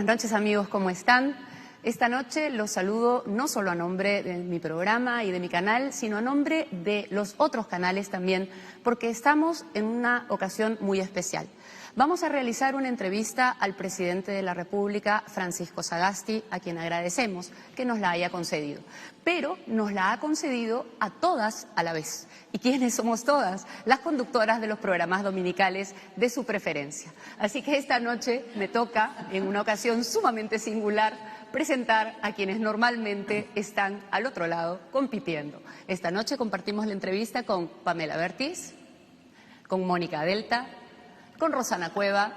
buenas noches amigos, ¿cómo están? Esta noche los saludo no solo a nombre de mi programa y de mi canal, sino a nombre de los otros canales también, porque estamos en una ocasión muy especial. Vamos a realizar una entrevista al presidente de la República, Francisco Sagasti, a quien agradecemos que nos la haya concedido. Pero nos la ha concedido a todas a la vez. ¿Y quiénes somos todas? Las conductoras de los programas dominicales de su preferencia. Así que esta noche me toca, en una ocasión sumamente singular, presentar a quienes normalmente están al otro lado compitiendo. Esta noche compartimos la entrevista con Pamela Bertis, con Mónica Delta, con Rosana Cueva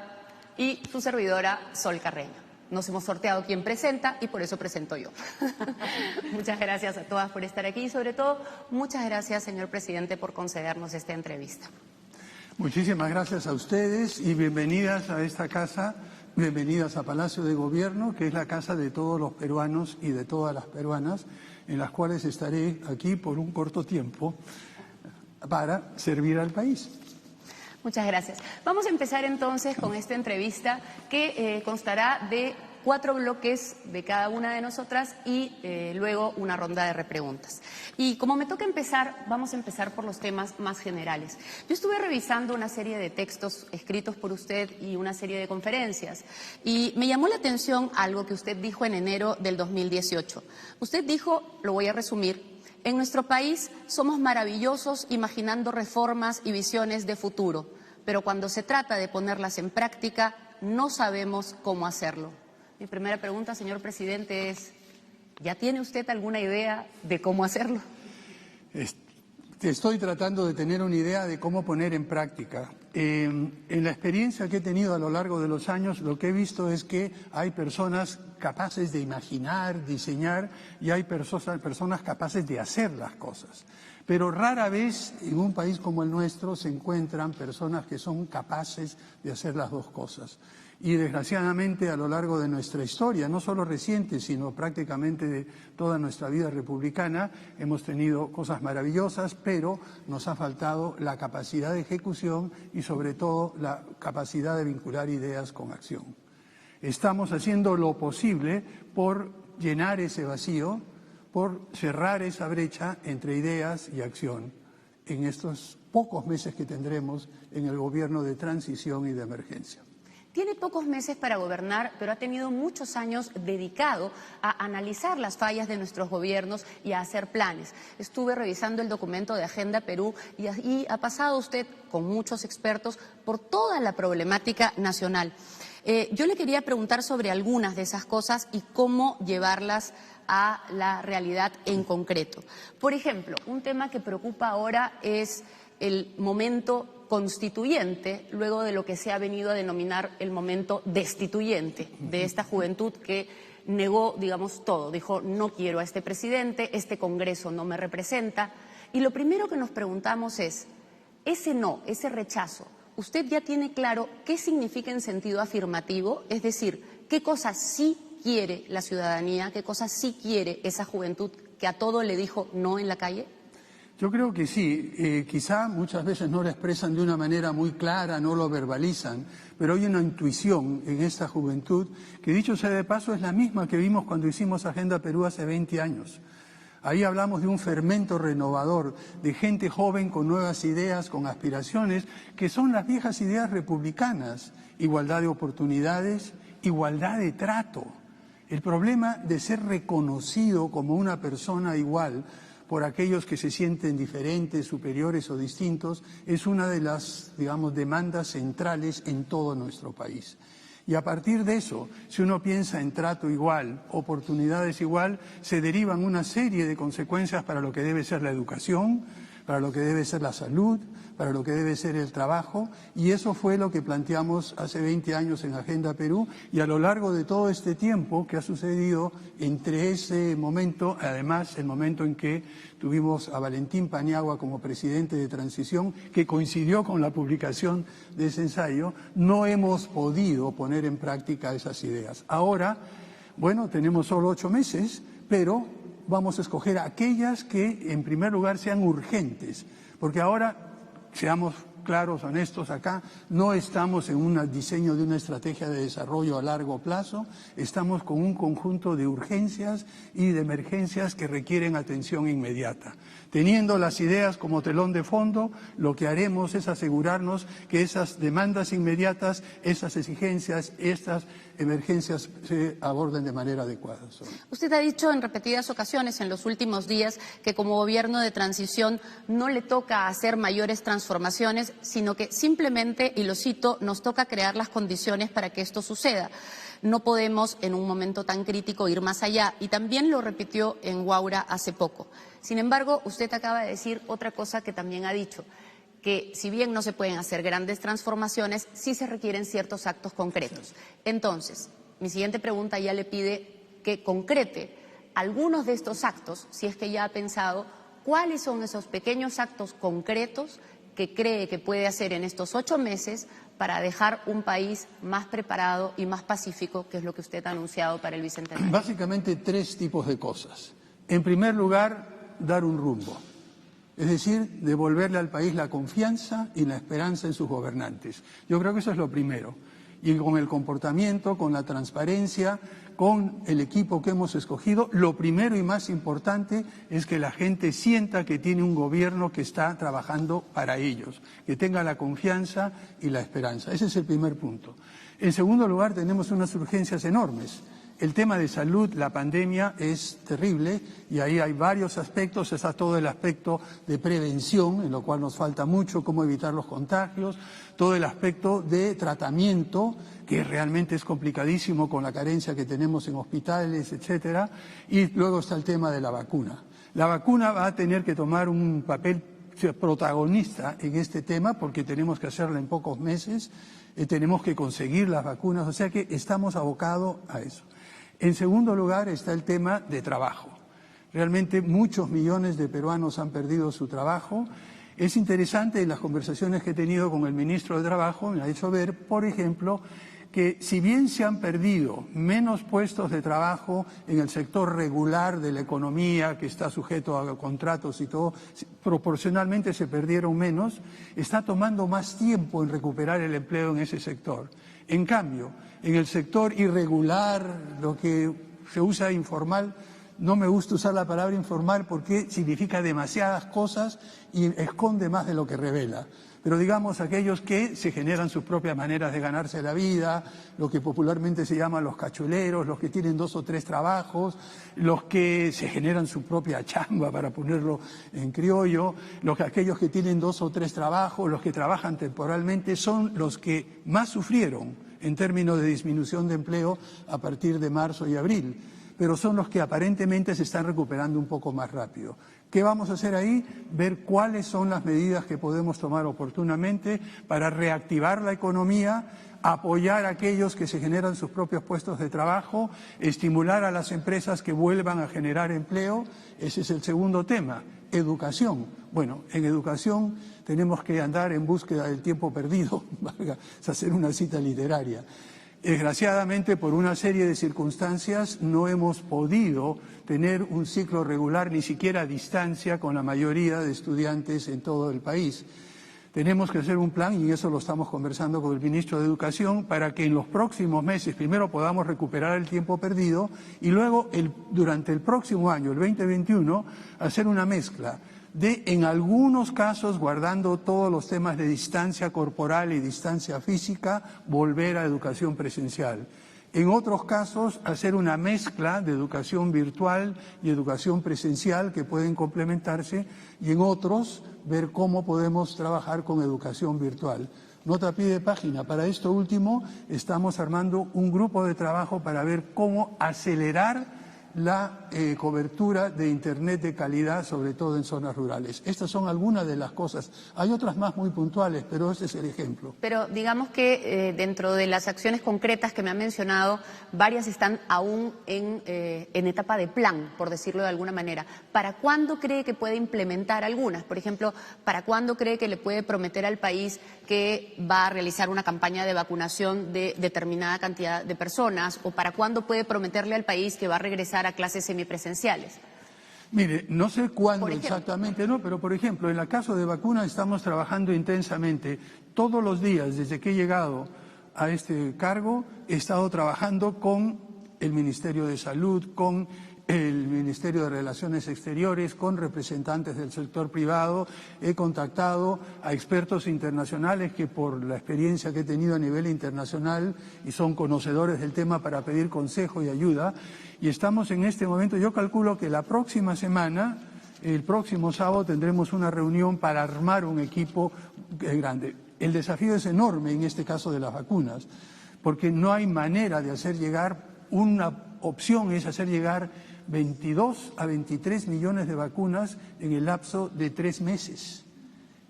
y su servidora Sol Carreño. Nos hemos sorteado quién presenta y por eso presento yo. Muchas gracias a todas por estar aquí y sobre todo muchas gracias, señor presidente, por concedernos esta entrevista. Muchísimas gracias a ustedes y bienvenidas a esta casa, bienvenidas a Palacio de Gobierno, que es la casa de todos los peruanos y de todas las peruanas, en las cuales estaré aquí por un corto tiempo para servir al país. Muchas gracias. Vamos a empezar entonces con esta entrevista que constará de 4 bloques de cada una de nosotras y luego una ronda de repreguntas. Y como me toca empezar, vamos a empezar por los temas más generales. Yo estuve revisando una serie de textos escritos por usted y una serie de conferencias y me llamó la atención algo que usted dijo en enero del 2018. Usted dijo, lo voy a resumir: en nuestro país somos maravillosos imaginando reformas y visiones de futuro, pero cuando se trata de ponerlas en práctica no sabemos cómo hacerlo. Mi primera pregunta, señor presidente, es: ¿ya tiene usted alguna idea de cómo hacerlo? Estoy tratando de tener una idea de cómo poner en práctica. En la experiencia que he tenido a lo largo de los años, lo que he visto es que hay personas capaces de imaginar, diseñar, y hay personas capaces de hacer las cosas. Pero rara vez en un país como el nuestro se encuentran personas que son capaces de hacer las dos cosas. Y desgraciadamente a lo largo de nuestra historia, no solo reciente, sino prácticamente de toda nuestra vida republicana, hemos tenido cosas maravillosas, pero nos ha faltado la capacidad de ejecución y sobre todo la capacidad de vincular ideas con acción. Estamos haciendo lo posible por llenar ese vacío, por cerrar esa brecha entre ideas y acción en estos pocos meses que tendremos en el gobierno de transición y de emergencia. Tiene pocos meses para gobernar, pero ha tenido muchos años dedicado a analizar las fallas de nuestros gobiernos y a hacer planes. Estuve revisando el documento de Agenda Perú y ha pasado usted, con muchos expertos, por toda la problemática nacional. Yo le quería preguntar sobre algunas de esas cosas y cómo llevarlas a la realidad en concreto. Por ejemplo, un tema que preocupa ahora es el momento constituyente, luego de lo que se ha venido a denominar el momento destituyente de esta juventud que negó, digamos, todo. Dijo, no quiero a este presidente, este Congreso no me representa. Y lo primero que nos preguntamos es, ese no, ese rechazo, ¿usted ya tiene claro qué significa en sentido afirmativo? Es decir, ¿qué cosas sí quiere la ciudadanía, qué cosas sí quiere esa juventud que a todo le dijo no en la calle? Yo creo que sí, quizá muchas veces no lo expresan de una manera muy clara, no lo verbalizan, pero hay una intuición en esta juventud que, dicho sea de paso, es la misma que vimos cuando hicimos Agenda Perú hace 20 años. Ahí hablamos de un fermento renovador, de gente joven con nuevas ideas, con aspiraciones, que son las viejas ideas republicanas: igualdad de oportunidades, igualdad de trato. El problema de ser reconocido como una persona igual por aquellos que se sienten diferentes, superiores o distintos, es una de las, digamos, demandas centrales en todo nuestro país. Y a partir de eso, si uno piensa en trato igual, oportunidades igual, se derivan una serie de consecuencias para lo que debe ser la educación, para lo que debe ser la salud, para lo que debe ser el trabajo, y eso fue lo que planteamos hace 20 años en Agenda Perú, y a lo largo de todo este tiempo que ha sucedido entre ese momento, además el momento en que tuvimos a Valentín Paniagua como presidente de transición, que coincidió con la publicación de ese ensayo, no hemos podido poner en práctica esas ideas. Ahora, bueno, tenemos solo 8 meses, pero vamos a escoger aquellas que, en primer lugar, sean urgentes, porque ahora, seamos claros, honestos acá. No estamos en un diseño de una estrategia de desarrollo a largo plazo. Estamos con un conjunto de urgencias y de emergencias que requieren atención inmediata. Teniendo las ideas como telón de fondo, lo que haremos es asegurarnos que esas demandas inmediatas, esas exigencias, estas emergencias se aborden de manera adecuada. Usted ha dicho en repetidas ocasiones en los últimos días que como gobierno de transición no le toca hacer mayores transformaciones, sino que simplemente, y lo cito, nos toca crear las condiciones para que esto suceda. No podemos en un momento tan crítico ir más allá, y también lo repitió en Huaura hace poco. Sin embargo, usted acaba de decir otra cosa que también ha dicho, que si bien no se pueden hacer grandes transformaciones, sí se requieren ciertos actos concretos. Entonces, mi siguiente pregunta ya le pide que concrete algunos de estos actos, si es que ya ha pensado cuáles son esos pequeños actos concretos que cree que puede hacer en estos 8 meses para dejar un país más preparado y más pacífico, que es lo que usted ha anunciado para el Bicentenario. Básicamente 3 tipos de cosas. En primer lugar, dar un rumbo. Es decir, devolverle al país la confianza y la esperanza en sus gobernantes. Yo creo que eso es lo primero. Y con el comportamiento, con la transparencia, con el equipo que hemos escogido, lo primero y más importante es que la gente sienta que tiene un gobierno que está trabajando para ellos, que tenga la confianza y la esperanza. Ese es el primer punto. En segundo lugar, tenemos unas urgencias enormes. El tema de salud, la pandemia es terrible y ahí hay varios aspectos. Está todo el aspecto de prevención, en lo cual nos falta mucho, cómo evitar los contagios, todo el aspecto de tratamiento, que realmente es complicadísimo con la carencia que tenemos en hospitales, etcétera, y luego está el tema de la vacuna. La vacuna va a tener que tomar un papel protagonista en este tema porque tenemos que hacerla en pocos meses, tenemos que conseguir las vacunas, o sea que estamos abocados a eso. En segundo lugar está el tema de trabajo. Realmente muchos millones de peruanos han perdido su trabajo. Es interesante, en las conversaciones que he tenido con el ministro de Trabajo, me ha hecho ver, por ejemplo, que si bien se han perdido menos puestos de trabajo en el sector regular de la economía, que está sujeto a contratos y todo, proporcionalmente se perdieron menos, está tomando más tiempo en recuperar el empleo en ese sector. En cambio, en el sector irregular, lo que se usa informal, no me gusta usar la palabra informal porque significa demasiadas cosas y esconde más de lo que revela. Pero digamos aquellos que se generan sus propias maneras de ganarse la vida, lo que popularmente se llama los cachuleros, los que tienen 2 o 3 trabajos, los que se generan su propia chamba, para ponerlo en criollo, aquellos que tienen 2 o 3 trabajos, los que trabajan temporalmente, son los que más sufrieron en términos de disminución de empleo a partir de marzo y abril, pero son los que aparentemente se están recuperando un poco más rápido. ¿Qué vamos a hacer ahí? Ver cuáles son las medidas que podemos tomar oportunamente para reactivar la economía, apoyar a aquellos que se generan sus propios puestos de trabajo, estimular a las empresas que vuelvan a generar empleo. Ese es el segundo tema. Educación. Bueno, en educación tenemos que andar en búsqueda del tiempo perdido, es hacer una cita literaria. Desgraciadamente, por una serie de circunstancias, no hemos podido tener un ciclo regular, ni siquiera a distancia, con la mayoría de estudiantes en todo el país. Tenemos que hacer un plan, y eso lo estamos conversando con el ministro de Educación, para que en los próximos meses primero podamos recuperar el tiempo perdido y luego, durante el próximo año, el 2021, hacer una mezcla de, en algunos casos, guardando todos los temas de distancia corporal y distancia física, volver a educación presencial. En otros casos, hacer una mezcla de educación virtual y educación presencial que pueden complementarse, y en otros, ver cómo podemos trabajar con educación virtual. Nota a pie de página. Para esto último, estamos armando un grupo de trabajo para ver cómo acelerar la cobertura de Internet de calidad, sobre todo en zonas rurales. Estas son algunas de las cosas. Hay otras más muy puntuales, pero este es el ejemplo. Pero digamos que dentro de las acciones concretas que me ha mencionado, varias están aún en etapa de plan, por decirlo de alguna manera. ¿Para cuándo cree que puede implementar algunas? Por ejemplo, ¿para cuándo cree que le puede prometer al país que va a realizar una campaña de vacunación de determinada cantidad de personas? ¿O para cuándo puede prometerle al país que va a regresar a clases semipresenciales? Mire, no sé cuándo exactamente, no, pero por ejemplo, en el caso de vacunas estamos trabajando intensamente. Todos los días, desde que he llegado a este cargo, he estado trabajando con el Ministerio de Salud, con el Ministerio de Relaciones Exteriores, con representantes del sector privado. He contactado a expertos internacionales que, por la experiencia que he tenido a nivel internacional y son conocedores del tema, para pedir consejo y ayuda. Y estamos en este momento, yo calculo que la próxima semana, el próximo sábado, tendremos una reunión para armar un equipo grande. El desafío es enorme en este caso de las vacunas, porque no hay manera de hacer llegar, una opción es hacer llegar 22 a 23 millones de vacunas en el lapso de 3 meses.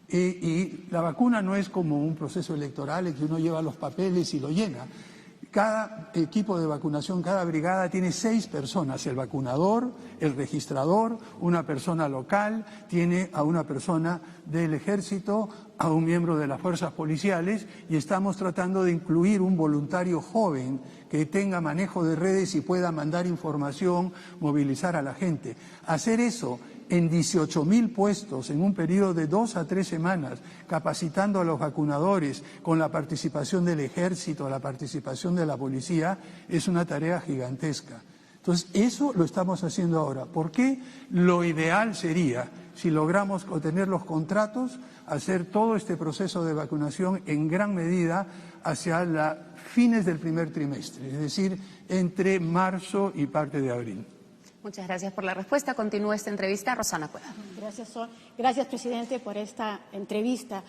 Y la vacuna no es como un proceso electoral en que uno lleva los papeles y lo llena. Cada equipo de vacunación, cada brigada tiene 6 personas, el vacunador, el registrador, una persona local, tiene a una persona del Ejército, a un miembro de las fuerzas policiales, y estamos tratando de incluir un voluntario joven que tenga manejo de redes y pueda mandar información, movilizar a la gente. Hacer eso en 18.000 puestos en un periodo de 2 a 3 semanas, capacitando a los vacunadores con la participación del Ejército, la participación de la policía, es una tarea gigantesca. Entonces, eso lo estamos haciendo ahora. ¿Por qué? Lo ideal sería, si logramos obtener los contratos, hacer todo este proceso de vacunación en gran medida hacia fines del primer trimestre, es decir, entre marzo y parte de abril. Muchas gracias por la respuesta. Continúa esta entrevista Rosana Cueva. Gracias, presidente, por esta entrevista.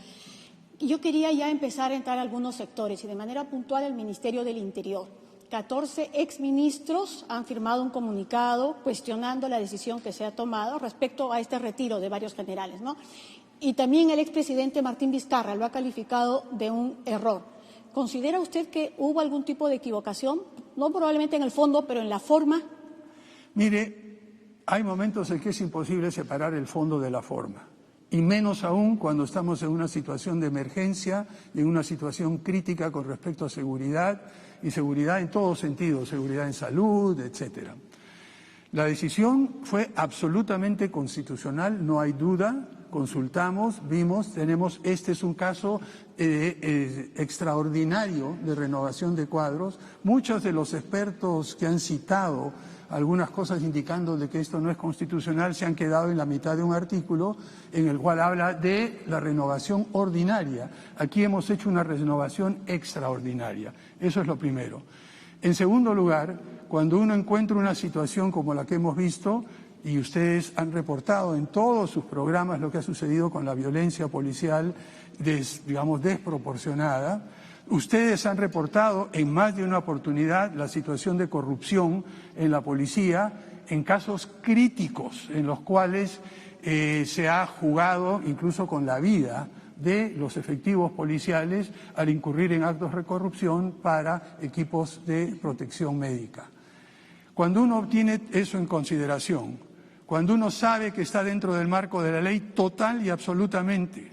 Yo quería ya empezar a entrar a algunos sectores y de manera puntual el Ministerio del Interior. 14 exministros han firmado un comunicado cuestionando la decisión que se ha tomado respecto a este retiro de varios generales, ¿no? Y también el expresidente Martín Vizcarra lo ha calificado de un error. ¿Considera usted que hubo algún tipo de equivocación? No probablemente en el fondo, pero en la forma. Mire, hay momentos en que es imposible separar el fondo de la forma, y menos aún cuando estamos en una situación de emergencia, en una situación crítica con respecto a seguridad, y seguridad en todo sentido, seguridad en salud, etcétera. La decisión fue absolutamente constitucional, no hay duda. Consultamos, vimos, este es un caso extraordinario de renovación de cuadros. Muchos de los expertos que han citado algunas cosas indicando de que esto no es constitucional se han quedado en la mitad de un artículo en el cual habla de la renovación ordinaria. Aquí hemos hecho una renovación extraordinaria. Eso es lo primero. En segundo lugar, cuando uno encuentra una situación como la que hemos visto, y ustedes han reportado en todos sus programas lo que ha sucedido con la violencia policial, digamos, desproporcionada. Ustedes han reportado en más de una oportunidad la situación de corrupción en la policía, en casos críticos en los cuales se ha jugado incluso con la vida de los efectivos policiales al incurrir en actos de corrupción para equipos de protección médica. Cuando uno tiene eso en consideración, cuando uno sabe que está dentro del marco de la ley total y absolutamente,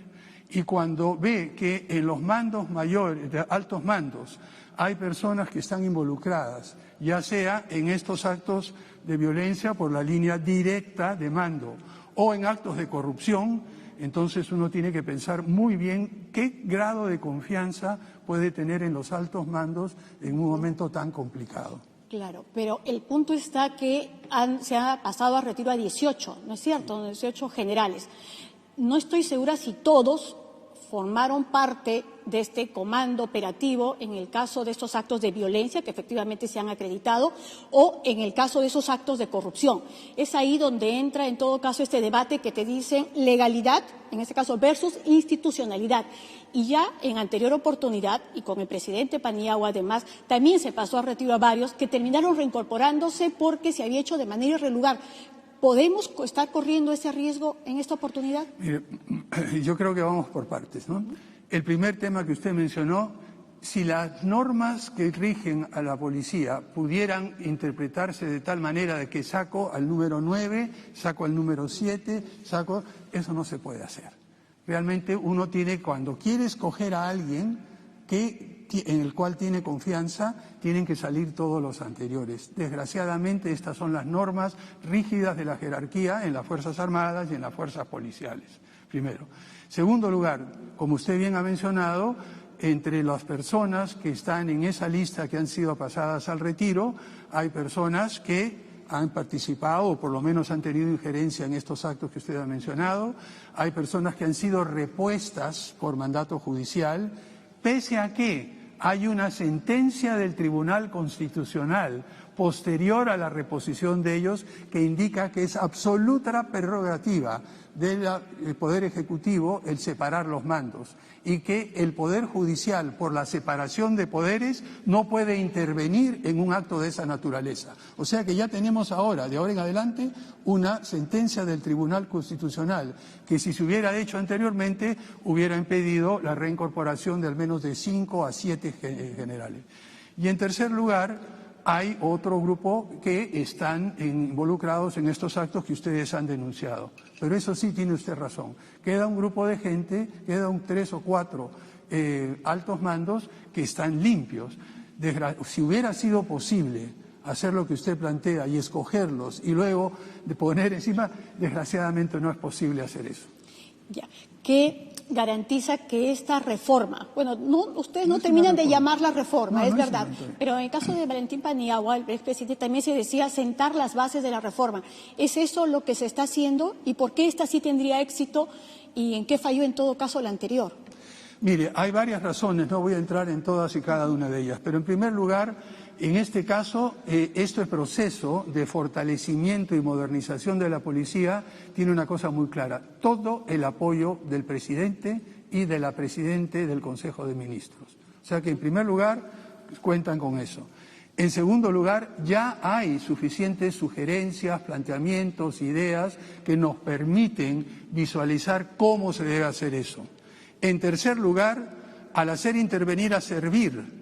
y cuando ve que en los mandos mayores, de altos mandos, hay personas que están involucradas, ya sea en estos actos de violencia por la línea directa de mando o en actos de corrupción, entonces uno tiene que pensar muy bien qué grado de confianza puede tener en los altos mandos en un momento tan complicado. Claro, pero el punto está que se ha pasado a retiro a 18, ¿no es cierto? 18 generales. No estoy segura si todos formaron parte de este comando operativo en el caso de estos actos de violencia que efectivamente se han acreditado o en el caso de esos actos de corrupción. Es ahí donde entra en todo caso este debate que te dicen legalidad, en este caso versus institucionalidad. Y ya en anterior oportunidad, y con el presidente Paniagua además, también se pasó a retiro a varios que terminaron reincorporándose porque se había hecho de manera irregular. ¿Podemos estar corriendo ese riesgo en esta oportunidad? Mire, yo creo que vamos por partes, ¿no? El primer tema que usted mencionó, si las normas que rigen a la policía pudieran interpretarse de tal manera de que saco al número 9, saco al número 7, eso no se puede hacer. Realmente uno tiene, cuando quiere escoger a alguien, que en el cual tiene confianza, tienen que salir todos los anteriores. Desgraciadamente, estas son las normas rígidas de la jerarquía en las Fuerzas Armadas y en las fuerzas policiales, primero. Segundo lugar, como usted bien ha mencionado, entre las personas que están en esa lista que han sido pasadas al retiro, hay personas que han participado o por lo menos han tenido injerencia en estos actos que usted ha mencionado, hay personas que han sido repuestas por mandato judicial, pese a que hay una sentencia del Tribunal Constitucional posterior a la reposición de ellos que indica que es absoluta prerrogativa del Poder Ejecutivo el separar los mandos y que el Poder Judicial, por la separación de poderes, no puede intervenir en un acto de esa naturaleza. O sea que ya tenemos ahora, de ahora en adelante, una sentencia del Tribunal Constitucional que, si se hubiera hecho anteriormente, hubiera impedido la reincorporación de al menos de 5 a 7 generales. Y en tercer lugar, hay otro grupo que están involucrados en estos actos que ustedes han denunciado. Pero eso sí tiene usted razón. Queda un grupo de gente, quedan 3 o 4 altos mandos que están limpios. Si hubiera sido posible hacer lo que usted plantea y escogerlos y luego de poner encima, desgraciadamente no es posible hacer eso. Ya. ¿Qué garantiza que esta reforma, bueno, ustedes no terminan de llamarla reforma, es verdad, pero en el caso de Valentín Paniagua, el expresidente, también se decía sentar las bases de la reforma? ¿Es eso lo que se está haciendo y por qué esta sí tendría éxito y en qué falló en todo caso la anterior? Mire, hay varias razones, no voy a entrar en todas y cada una de ellas, pero en primer lugar, en este caso, este proceso de fortalecimiento y modernización de la policía tiene una cosa muy clara: todo el apoyo del presidente y de la presidenta del Consejo de Ministros. O sea que, en primer lugar, cuentan con eso. En segundo lugar, ya hay suficientes sugerencias, planteamientos, ideas que nos permiten visualizar cómo se debe hacer eso. En tercer lugar, al hacer intervenir a Servir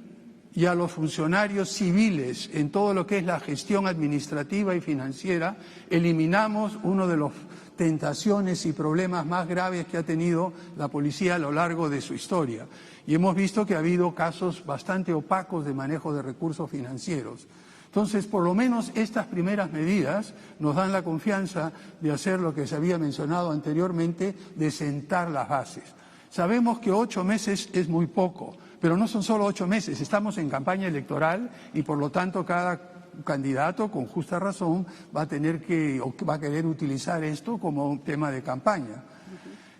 y a los funcionarios civiles en todo lo que es la gestión administrativa y financiera, eliminamos uno de las tentaciones y problemas más graves que ha tenido la policía a lo largo de su historia. Y hemos visto que ha habido casos bastante opacos de manejo de recursos financieros. Entonces, por lo menos estas primeras medidas nos dan la confianza de hacer lo que se había mencionado anteriormente, de sentar las bases. Sabemos que 8 meses es muy poco, pero no son solo 8 meses, estamos en campaña electoral y por lo tanto cada candidato, con justa razón, va a querer utilizar esto como un tema de campaña.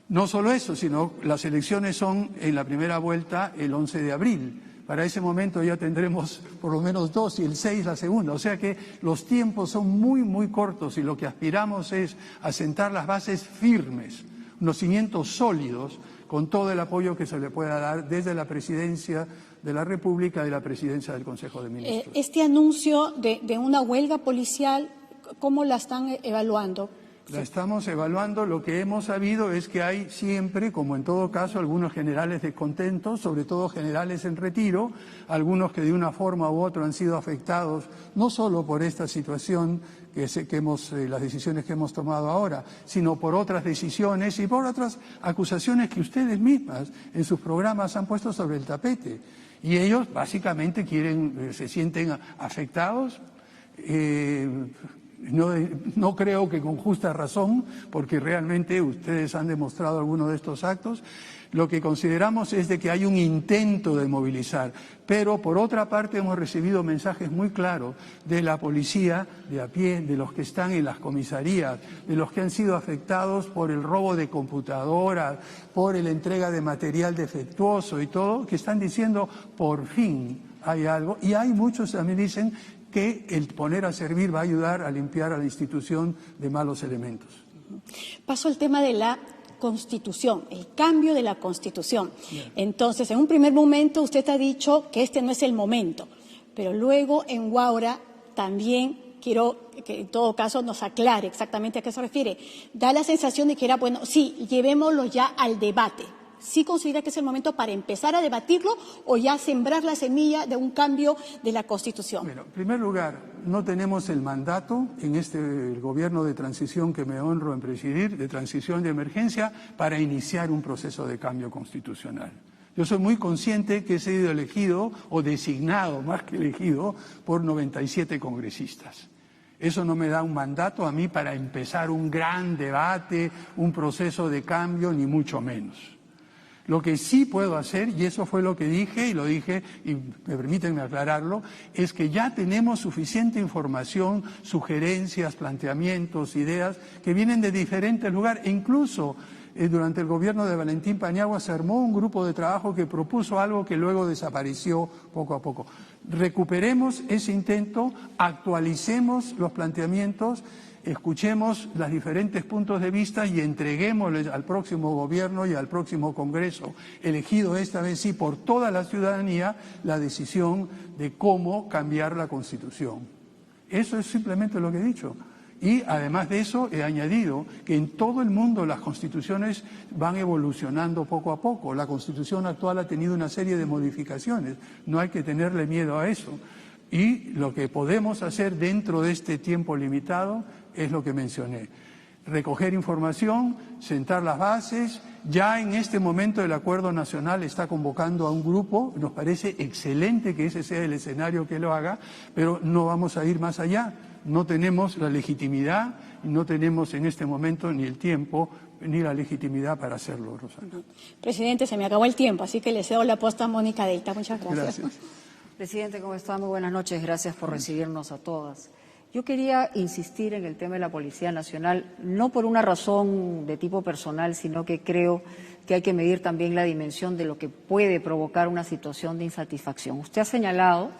No solo eso, sino las elecciones son en la primera vuelta el 11 de abril. Para ese momento ya tendremos por lo menos 2 y el 6 la segunda. O sea que los tiempos son muy, muy cortos y lo que aspiramos es a sentar las bases firmes, unos cimientos sólidos, con todo el apoyo que se le pueda dar desde la Presidencia de la República y la Presidencia del Consejo de Ministros. Este anuncio de una huelga policial, ¿cómo la están evaluando? La estamos evaluando. Lo que hemos sabido es que hay siempre, como en todo caso, algunos generales descontentos, sobre todo generales en retiro, algunos que de una forma u otra han sido afectados no solo por esta situación las decisiones que hemos tomado ahora, sino por otras decisiones y por otras acusaciones que ustedes mismas en sus programas han puesto sobre el tapete. Y ellos básicamente se sienten afectados. No creo que con justa razón, porque realmente ustedes han demostrado algunos de estos actos. Lo que consideramos es de que hay un intento de movilizar, pero por otra parte hemos recibido mensajes muy claros de la policía de a pie, de los que están en las comisarías, de los que han sido afectados por el robo de computadoras, por la entrega de material defectuoso y todo, que están diciendo por fin hay algo, y hay muchos también dicen que el poner a Servir va a ayudar a limpiar a la institución de malos elementos. Paso al tema de la Constitución, el cambio de la Constitución. Entonces, en un primer momento usted ha dicho que este no es el momento, pero luego en Huaura también quiero que en todo caso nos aclare exactamente a qué se refiere. Da la sensación de que era, bueno, sí, llevémoslo ya al debate. ¿Sí considera que es el momento para empezar a debatirlo o ya sembrar la semilla de un cambio de la Constitución? Bueno, en primer lugar, no tenemos el mandato en el gobierno de transición que me honro en presidir, de transición de emergencia, para iniciar un proceso de cambio constitucional. Yo soy muy consciente que he sido elegido, o designado más que elegido, por 97 congresistas. Eso no me da un mandato a mí para empezar un gran debate, un proceso de cambio, ni mucho menos. Lo que sí puedo hacer, y eso fue lo que dije, y lo dije, y me permítanme aclararlo, es que ya tenemos suficiente información, sugerencias, planteamientos, ideas, que vienen de diferentes lugares. E incluso durante el gobierno de Valentín Paniagua se armó un grupo de trabajo que propuso algo que luego desapareció poco a poco. Recuperemos ese intento, actualicemos los planteamientos, escuchemos los diferentes puntos de vista y entreguémosles al próximo gobierno y al próximo Congreso, elegido esta vez sí por toda la ciudadanía, la decisión de cómo cambiar la Constitución. Eso es simplemente lo que he dicho. Y además de eso he añadido que en todo el mundo las constituciones van evolucionando poco a poco. La Constitución actual ha tenido una serie de modificaciones, no hay que tenerle miedo a eso. Y lo que podemos hacer dentro de este tiempo limitado es lo que mencioné. Recoger información, sentar las bases. Ya en este momento el Acuerdo Nacional está convocando a un grupo, nos parece excelente que ese sea el escenario que lo haga, pero no vamos a ir más allá. No tenemos la legitimidad y no tenemos en este momento ni el tiempo ni la legitimidad para hacerlo, Rosana. Presidente, se me acabó el tiempo, así que le cedo la posta a Mónica Delta. Muchas gracias. Gracias. Presidente, ¿cómo está? Muy buenas noches. Gracias por recibirnos a todas. Yo quería insistir en el tema de la Policía Nacional, no por una razón de tipo personal, sino que creo que hay que medir también la dimensión de lo que puede provocar una situación de insatisfacción. Usted ha señalado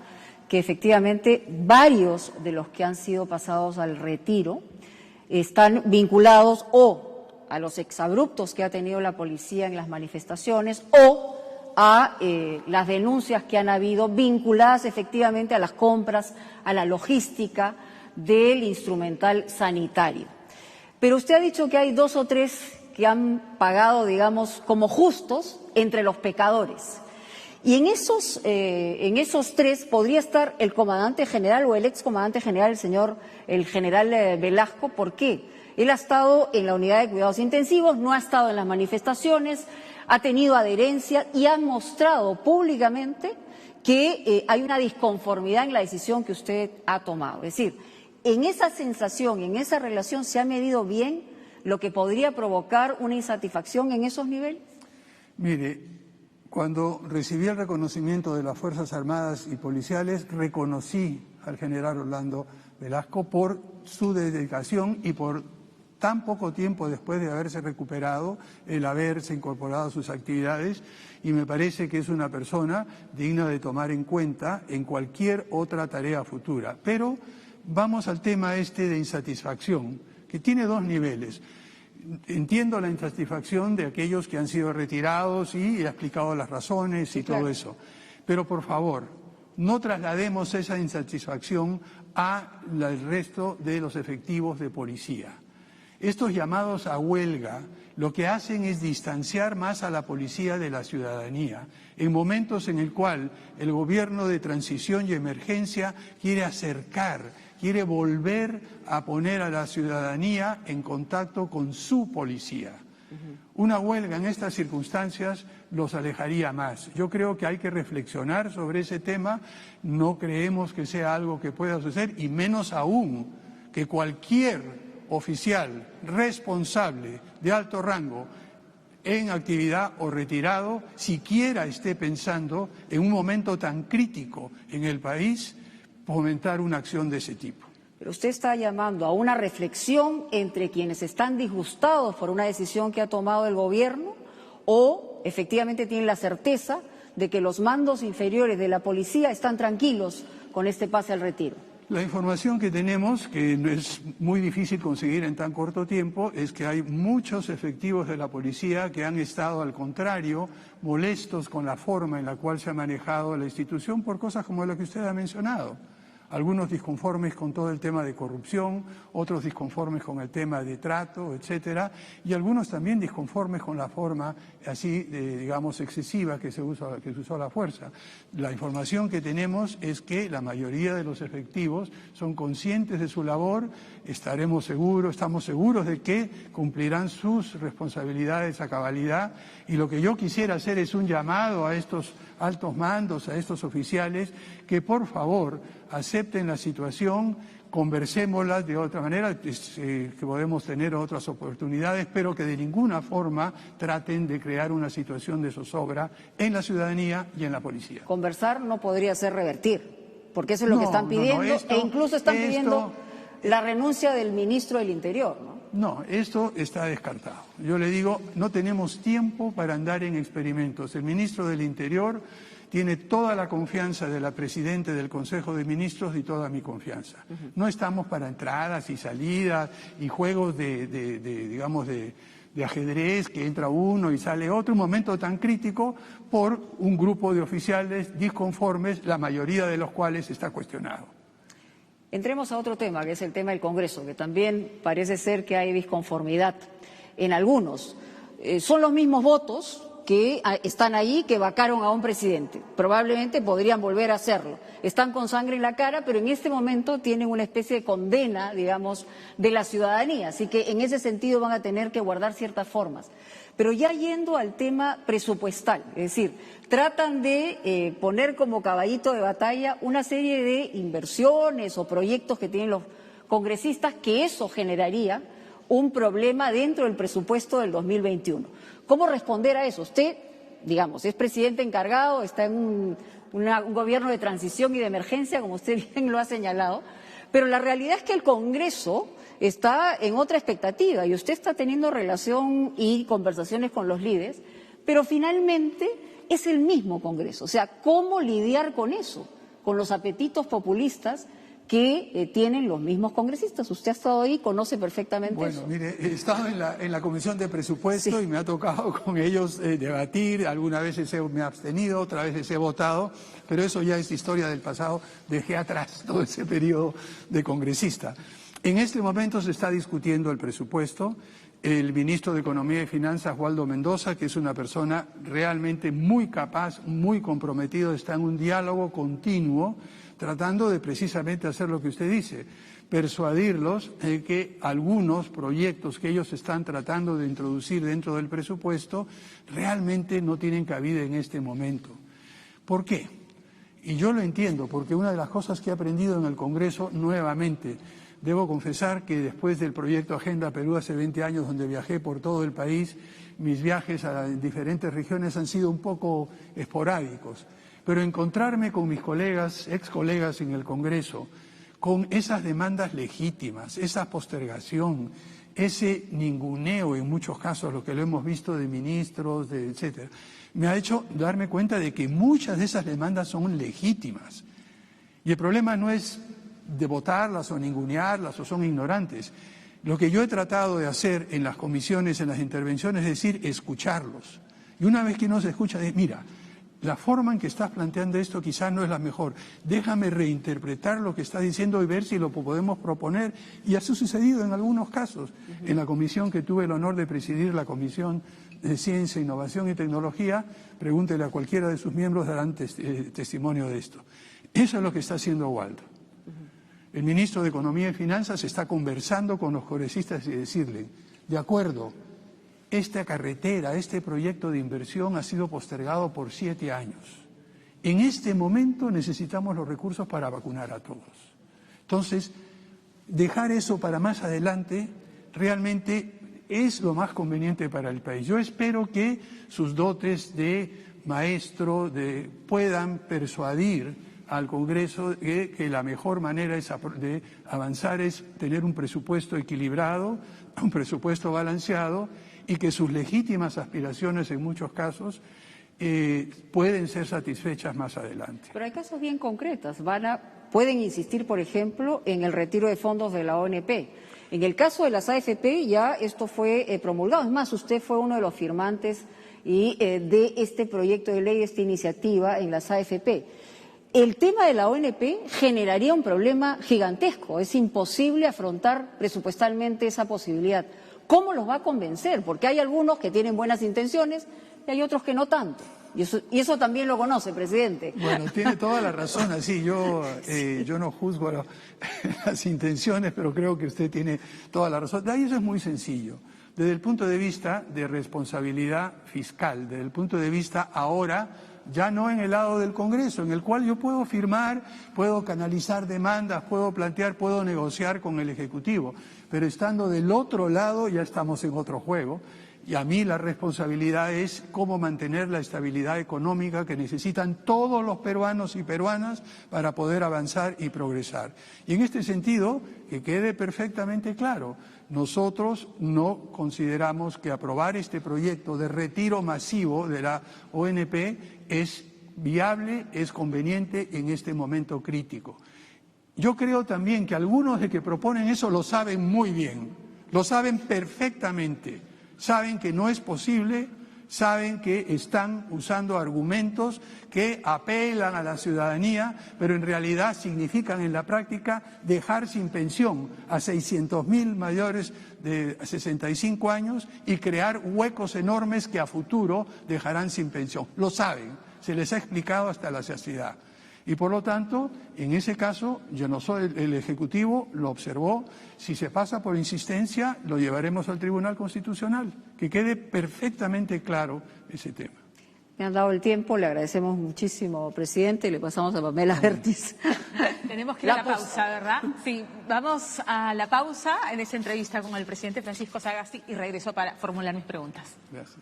que efectivamente varios de los que han sido pasados al retiro están vinculados o a los exabruptos que ha tenido la policía en las manifestaciones o a las denuncias que han habido vinculadas efectivamente a las compras, a la logística del instrumental sanitario. Pero usted ha dicho que hay 2 o 3 que han pagado, digamos, como justos entre los pecadores. Y en esos 3 podría estar el comandante general o el excomandante general, el general Velasco. ¿Por qué? Él ha estado en la unidad de cuidados intensivos, no ha estado en las manifestaciones, ha tenido adherencia y ha mostrado públicamente que hay una disconformidad en la decisión que usted ha tomado. Es decir, en esa sensación, en esa relación, ¿se ha medido bien lo que podría provocar una insatisfacción en esos niveles? Mire, cuando recibí el reconocimiento de las Fuerzas Armadas y Policiales, reconocí al general Orlando Velasco por su dedicación y por tan poco tiempo después de haberse recuperado, el haberse incorporado a sus actividades, y me parece que es una persona digna de tomar en cuenta en cualquier otra tarea futura. Pero vamos al tema de insatisfacción, que tiene 2 niveles. Entiendo la insatisfacción de aquellos que han sido retirados y he explicado las razones y todo eso. Pero por favor, no traslademos esa insatisfacción al resto de los efectivos de policía. Estos llamados a huelga lo que hacen es distanciar más a la policía de la ciudadanía, en momentos en el cual el gobierno de transición y emergencia quiere acercar, quiere volver a poner a la ciudadanía en contacto con su policía. Una huelga en estas circunstancias los alejaría más. Yo creo que hay que reflexionar sobre ese tema, no creemos que sea algo que pueda suceder y menos aún que cualquier oficial responsable de alto rango en actividad o retirado siquiera esté pensando en un momento tan crítico en el país fomentar una acción de ese tipo. Pero usted está llamando a una reflexión entre quienes están disgustados por una decisión que ha tomado el gobierno o efectivamente tienen la certeza de que los mandos inferiores de la policía están tranquilos con este pase al retiro. La información que tenemos, que es muy difícil conseguir en tan corto tiempo, es que hay muchos efectivos de la policía que han estado, al contrario, molestos con la forma en la cual se ha manejado la institución por cosas como lo que usted ha mencionado. algunos disconformes con todo el tema de corrupción, otros disconformes con el tema de trato, etcétera, y algunos también disconformes con la forma así, digamos, excesiva que se usó la fuerza. La información que tenemos es que la mayoría de los efectivos son conscientes de su labor, estamos seguros de que cumplirán sus responsabilidades a cabalidad, y lo que yo quisiera hacer es un llamado a estos altos mandos, a estos oficiales, que por favor acepten la situación, conversémosla de otra manera, que podemos tener otras oportunidades, pero que de ninguna forma traten de crear una situación de zozobra en la ciudadanía y en la policía. Conversar no podría ser revertir, porque eso es lo que están pidiendo, e incluso están pidiendo la renuncia del ministro del Interior, ¿no? No, esto está descartado. Yo le digo, no tenemos tiempo para andar en experimentos. El ministro del Interior tiene toda la confianza de la Presidenta del Consejo de Ministros y toda mi confianza. No estamos para entradas y salidas y juegos de ajedrez, que entra uno y sale otro, un momento tan crítico por un grupo de oficiales disconformes, la mayoría de los cuales está cuestionado. Entremos a otro tema, que es el tema del Congreso, que también parece ser que hay disconformidad en algunos. Son los mismos votos que están ahí, que vacaron a un presidente. Probablemente podrían volver a hacerlo. Están con sangre en la cara, pero en este momento tienen una especie de condena, digamos, de la ciudadanía. Así que en ese sentido van a tener que guardar ciertas formas. Pero ya yendo al tema presupuestal, es decir, tratan de poner como caballito de batalla una serie de inversiones o proyectos que tienen los congresistas, que eso generaría un problema dentro del presupuesto del 2021. ¿Cómo responder a eso? Usted, digamos, es presidente encargado, está en un gobierno de transición y de emergencia, como usted bien lo ha señalado, pero la realidad es que el Congreso está en otra expectativa y usted está teniendo relación y conversaciones con los líderes, pero finalmente es el mismo Congreso. O sea, ¿cómo lidiar con eso? Con los apetitos populistas que tienen los mismos congresistas. Usted ha estado ahí, conoce perfectamente eso. Bueno, mire, he estado en la Comisión de Presupuesto y me ha tocado con ellos debatir, algunas veces me he abstenido, otras veces he votado, pero eso ya es historia del pasado, dejé atrás todo ese periodo de congresista. En este momento se está discutiendo el presupuesto. El ministro de Economía y Finanzas, Waldo Mendoza, que es una persona realmente muy capaz, muy comprometido, está en un diálogo continuo, tratando de precisamente hacer lo que usted dice, persuadirlos de que algunos proyectos que ellos están tratando de introducir dentro del presupuesto realmente no tienen cabida en este momento. ¿Por qué? Y yo lo entiendo, porque una de las cosas que he aprendido en el Congreso, nuevamente, debo confesar que después del proyecto Agenda Perú hace 20 años, donde viajé por todo el país, mis viajes a diferentes regiones han sido un poco esporádicos. Pero encontrarme con mis colegas, ex colegas en el Congreso, con esas demandas legítimas, esa postergación, ese ninguneo en muchos casos, lo que lo hemos visto de ministros, etcétera, me ha hecho darme cuenta de que muchas de esas demandas son legítimas. Y el problema no es de votarlas o ningunearlas o son ignorantes. Lo que yo he tratado de hacer en las comisiones, en las intervenciones, es decir, escucharlos. Y una vez que uno se escucha, mira, la forma en que estás planteando esto quizás no es la mejor. Déjame reinterpretar lo que estás diciendo y ver si lo podemos proponer. Y así ha sucedido en algunos casos. En la comisión que tuve el honor de presidir, la Comisión de Ciencia, Innovación y Tecnología, pregúntele a cualquiera de sus miembros, darán testimonio de esto. Eso es lo que está haciendo Waldo. El ministro de Economía y Finanzas está conversando con los congresistas y decirle, de acuerdo, esta carretera, este proyecto de inversión ha sido postergado por 7 años. En este momento necesitamos los recursos para vacunar a todos. Entonces, dejar eso para más adelante realmente es lo más conveniente para el país. Yo espero que sus dotes de maestro puedan persuadir al Congreso que la mejor manera de avanzar es tener un presupuesto equilibrado, un presupuesto balanceado, y que sus legítimas aspiraciones en muchos casos pueden ser satisfechas más adelante. Pero hay casos bien concretos. Pueden insistir, por ejemplo, en el retiro de fondos de la ONP. En el caso de las AFP ya esto fue promulgado. Es más, usted fue uno de los firmantes de este proyecto de ley, esta iniciativa en las AFP. el tema de la ONP generaría un problema gigantesco. Es imposible afrontar presupuestalmente esa posibilidad. ¿Cómo los va a convencer? Porque hay algunos que tienen buenas intenciones y hay otros que no tanto. Y eso también lo conoce, presidente. Bueno, tiene toda la razón. Así, yo no juzgo las intenciones, pero creo que usted tiene toda la razón. De ahí eso es muy sencillo. Desde el punto de vista de responsabilidad fiscal, desde el punto de vista ahora, ya no en el lado del Congreso, en el cual yo puedo firmar, puedo canalizar demandas, puedo plantear, puedo negociar con el Ejecutivo, pero estando del otro lado ya estamos en otro juego. Y a mí la responsabilidad es cómo mantener la estabilidad económica que necesitan todos los peruanos y peruanas para poder avanzar y progresar. Y en este sentido, que quede perfectamente claro, nosotros no consideramos que aprobar este proyecto de retiro masivo de la ONP es viable, es conveniente en este momento crítico. Yo creo también que algunos de que proponen eso lo saben muy bien, lo saben perfectamente. Saben que no es posible, saben que están usando argumentos que apelan a la ciudadanía, pero en realidad significan en la práctica dejar sin pensión a 600.000 mayores de 65 años y crear huecos enormes que a futuro dejarán sin pensión. Lo saben, se les ha explicado hasta la saciedad. Y por lo tanto, en ese caso, yo no soy el Ejecutivo, lo observó. Si se pasa por insistencia, lo llevaremos al Tribunal Constitucional. Que quede perfectamente claro ese tema. Me han dado el tiempo, le agradecemos muchísimo, presidente, y le pasamos a Pamela Vértiz. Tenemos que ir a la pausa, ¿verdad? Sí, vamos a la pausa en esa entrevista con el presidente Francisco Sagasti y regreso para formular mis preguntas. Gracias.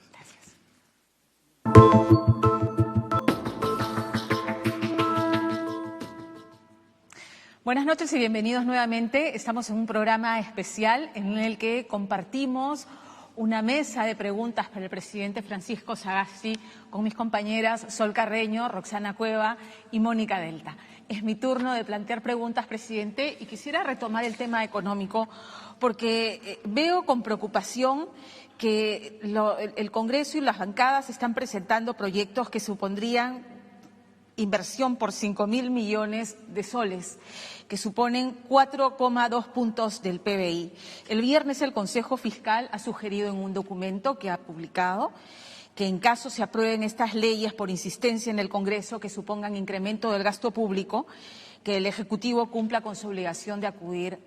Buenas noches y bienvenidos nuevamente. Estamos en un programa especial en el que compartimos una mesa de preguntas para el presidente Francisco Sagasti con mis compañeras Sol Carreño, Roxana Cueva y Mónica Delta. Es mi turno de plantear preguntas, presidente, y quisiera retomar el tema económico porque veo con preocupación que el Congreso y las bancadas están presentando proyectos que supondrían inversión por 5.000 millones de soles, que suponen 4,2 puntos del PBI. El viernes el Consejo Fiscal ha sugerido en un documento que ha publicado que en caso se aprueben estas leyes por insistencia en el Congreso que supongan incremento del gasto público, que el Ejecutivo cumpla con su obligación de acudir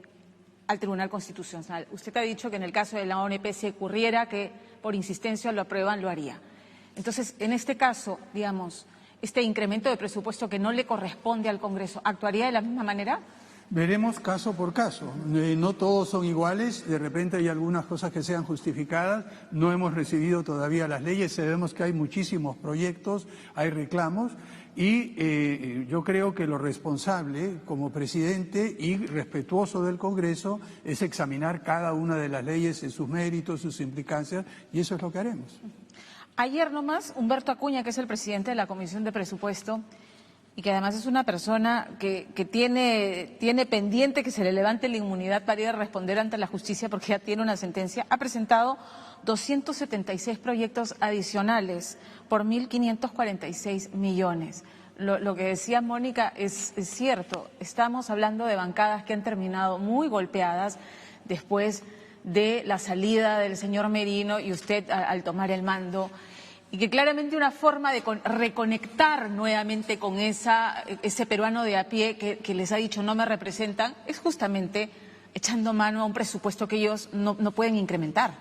al Tribunal Constitucional. Usted ha dicho que en el caso de la ONP si ocurriera que por insistencia lo aprueban, lo haría. Entonces, en este caso, digamos, este incremento de presupuesto que no le corresponde al Congreso, ¿actuaría de la misma manera? Veremos caso por caso. No todos son iguales, de repente hay algunas cosas que sean justificadas, no hemos recibido todavía las leyes, sabemos que hay muchísimos proyectos, hay reclamos y yo creo que lo responsable como presidente y respetuoso del Congreso es examinar cada una de las leyes en sus méritos, sus implicancias y eso es lo que haremos. Ayer nomás, Humberto Acuña, que es el presidente de la Comisión de Presupuesto y que además es una persona que tiene pendiente que se le levante la inmunidad para ir a responder ante la justicia porque ya tiene una sentencia, ha presentado 276 proyectos adicionales por 1.546 millones. Lo que decía Mónica es cierto, estamos hablando de bancadas que han terminado muy golpeadas después de la salida del señor Merino y usted al tomar el mando, y que claramente una forma de reconectar nuevamente con ese peruano de a pie que les ha dicho no me representan, es justamente echando mano a un presupuesto que ellos no pueden incrementar.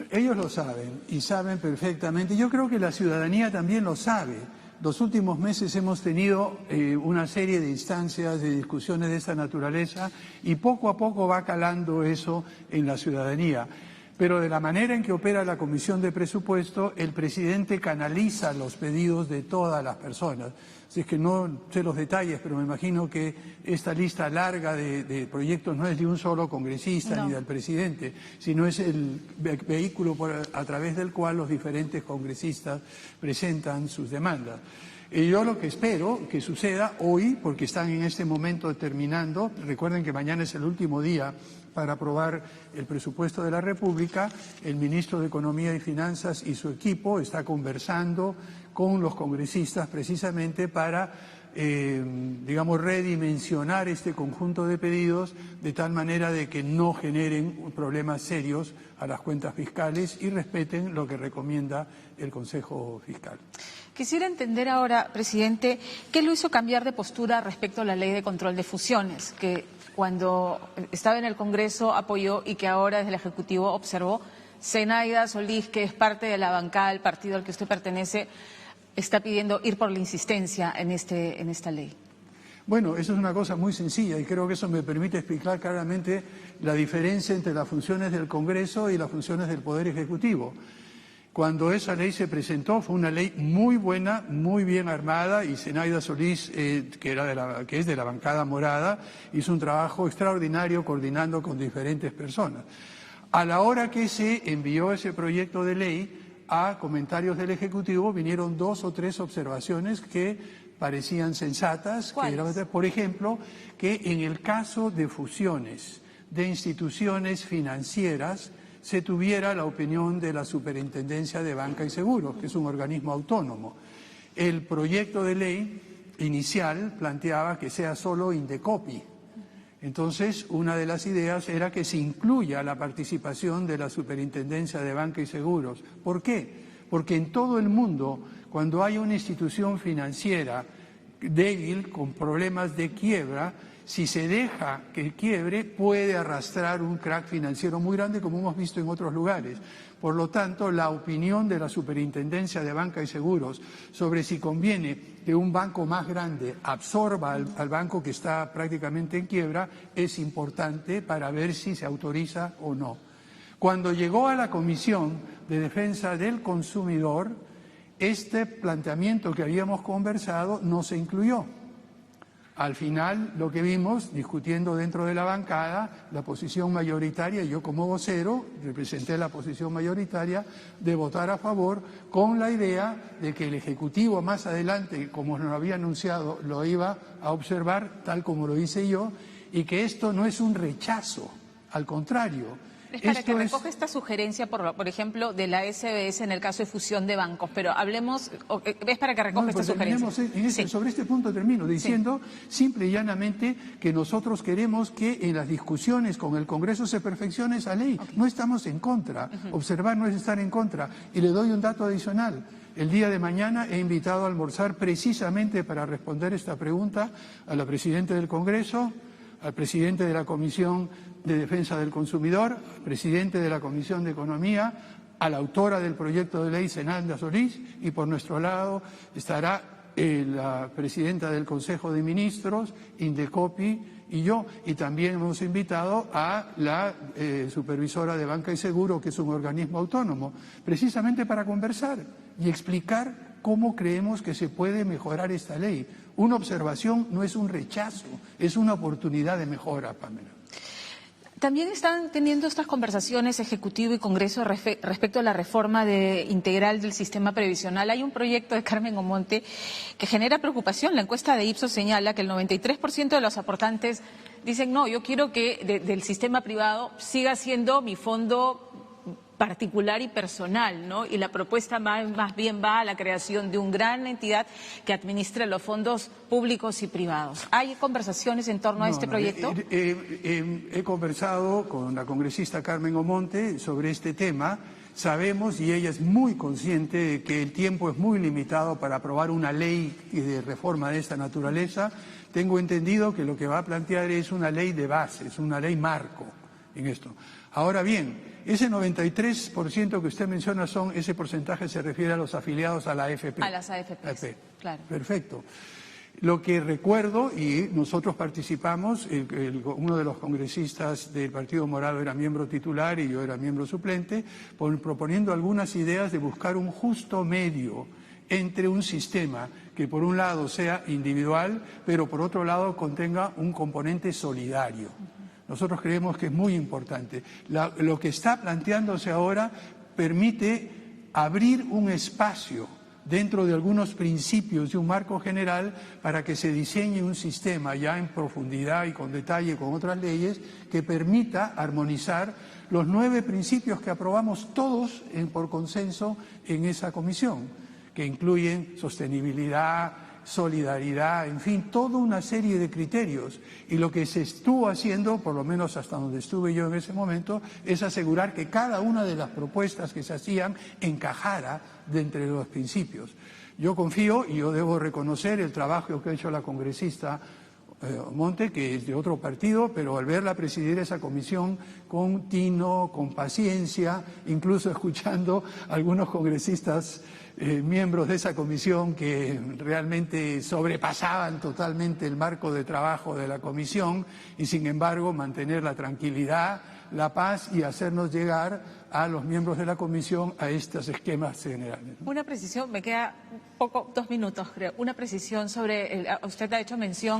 Ellos lo saben y saben perfectamente. Yo creo que la ciudadanía también lo sabe. Los últimos meses hemos tenido una serie de instancias, de discusiones de esta naturaleza y poco a poco va calando eso en la ciudadanía. Pero de la manera en que opera la Comisión de Presupuesto, el presidente canaliza los pedidos de todas las personas. Así es que no sé los detalles, pero me imagino que esta lista larga de proyectos no es de un solo congresista ni del presidente, sino es el vehículo a través del cual los diferentes congresistas presentan sus demandas. Y yo lo que espero que suceda hoy, porque están en este momento terminando, recuerden que mañana es el último día para aprobar el presupuesto de la República, el ministro de Economía y Finanzas y su equipo está conversando con los congresistas precisamente para digamos, redimensionar este conjunto de pedidos de tal manera de que no generen problemas serios a las cuentas fiscales y respeten lo que recomienda el Consejo Fiscal. Quisiera entender ahora, presidente, ¿qué lo hizo cambiar de postura respecto a la ley de control de fusiones, que cuando estaba en el Congreso apoyó y que ahora desde el Ejecutivo observó? Zenaida Solís, que es parte de la bancada del partido al que usted pertenece, está pidiendo ir por la insistencia en esta ley. Bueno, eso es una cosa muy sencilla y creo que eso me permite explicar claramente la diferencia entre las funciones del Congreso y las funciones del Poder Ejecutivo. Cuando esa ley se presentó fue una ley muy buena, muy bien armada y Zenaida Solís, que es de la bancada morada, hizo un trabajo extraordinario coordinando con diferentes personas. A la hora que se envió ese proyecto de ley a comentarios del Ejecutivo vinieron 2 o 3 observaciones que parecían sensatas. Por ejemplo, que en el caso de fusiones de instituciones financieras se tuviera la opinión de la Superintendencia de Banca y Seguros, que es un organismo autónomo. El proyecto de ley inicial planteaba que sea solo Indecopi. Entonces, una de las ideas era que se incluya la participación de la Superintendencia de Banca y Seguros. ¿Por qué? Porque en todo el mundo, cuando hay una institución financiera débil, con problemas de quiebra, si se deja que quiebre, puede arrastrar un crack financiero muy grande, como hemos visto en otros lugares. Por lo tanto, la opinión de la Superintendencia de Banca y Seguros sobre si conviene que un banco más grande absorba al banco que está prácticamente en quiebra es importante para ver si se autoriza o no. Cuando llegó a la Comisión de Defensa del Consumidor, este planteamiento que habíamos conversado no se incluyó. Al final, lo que vimos, discutiendo dentro de la bancada, la posición mayoritaria, yo como vocero representé la posición mayoritaria de votar a favor con la idea de que el Ejecutivo más adelante, como nos lo había anunciado, lo iba a observar tal como lo hice yo, y que esto no es un rechazo, al contrario. Es para que recoja esta sugerencia, por ejemplo, de la SBS en el caso de fusión de bancos, pero hablemos, es para que recoja esta sugerencia. Sobre este punto termino diciendo simple y llanamente que nosotros queremos que en las discusiones con el Congreso se perfeccione esa ley. No estamos en contra, observar no es estar en contra. Y le doy un dato adicional. El día de mañana he invitado a almorzar precisamente para responder esta pregunta a la Presidenta del Congreso, al Presidente de la Comisión de Defensa del Consumidor, al Presidente de la Comisión de Economía, a la autora del proyecto de ley, Zenaida Solís, y por nuestro lado estará la Presidenta del Consejo de Ministros, Indecopi y yo, y también hemos invitado a la Supervisora de Banca y Seguro, que es un organismo autónomo, precisamente para conversar y explicar cómo creemos que se puede mejorar esta ley. Una observación no es un rechazo, es una oportunidad de mejora, Pamela. También están teniendo estas conversaciones Ejecutivo y Congreso respecto a la reforma integral del sistema previsional. Hay un proyecto de Carmen Omonte que genera preocupación. La encuesta de Ipsos señala que el 93% de los aportantes dicen no, yo quiero que del sistema privado siga siendo mi fondo particular y personal, ¿no? Y la propuesta más bien va a la creación de una gran entidad que administre los fondos públicos y privados. ¿Hay conversaciones en torno a este proyecto? He conversado con la congresista Carmen Omonte sobre este tema. Sabemos, y ella es muy consciente, de que el tiempo es muy limitado para aprobar una ley de reforma de esta naturaleza. Tengo entendido que lo que va a plantear es una ley de bases, una ley marco en esto. Ahora bien, ese 93% que usted menciona ese porcentaje se refiere a los afiliados a la AFP. A las AFP, claro. Perfecto. Lo que recuerdo, y nosotros participamos, uno de los congresistas del Partido Morado era miembro titular y yo era miembro suplente, proponiendo algunas ideas de buscar un justo medio entre un sistema que por un lado sea individual, pero por otro lado contenga un componente solidario. Nosotros creemos que es muy importante. Lo que está planteándose ahora permite abrir un espacio dentro de algunos principios de un marco general para que se diseñe un sistema ya en profundidad y con detalle con otras leyes que permita armonizar los 9 principios que aprobamos todos por consenso en esa comisión, que incluyen sostenibilidad, solidaridad, en fin, toda una serie de criterios. Y lo que se estuvo haciendo, por lo menos hasta donde estuve yo en ese momento, es asegurar que cada una de las propuestas que se hacían encajara de entre los principios. Yo confío, y yo debo reconocer el trabajo que ha hecho la congresista Monte, que es de otro partido, pero al verla presidir esa comisión con tino, con paciencia, incluso escuchando a algunos congresistas miembros de esa comisión que realmente sobrepasaban totalmente el marco de trabajo de la comisión y sin embargo mantener la tranquilidad, la paz y hacernos llegar a los miembros de la comisión a estos esquemas generales. Una precisión, me queda poco, 2 minutos creo, una precisión sobre, usted ha hecho mención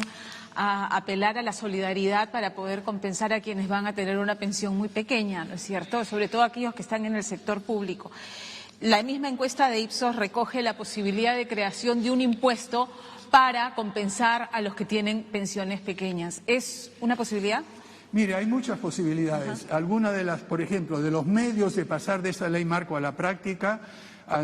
a apelar a la solidaridad para poder compensar a quienes van a tener una pensión muy pequeña, ¿no es cierto? Sobre todo aquellos que están en el sector público. La misma encuesta de Ipsos recoge la posibilidad de creación de un impuesto para compensar a los que tienen pensiones pequeñas. ¿Es una posibilidad? Mire, hay muchas posibilidades. Algunas de las, por ejemplo, de los medios de pasar de esta ley marco a la práctica,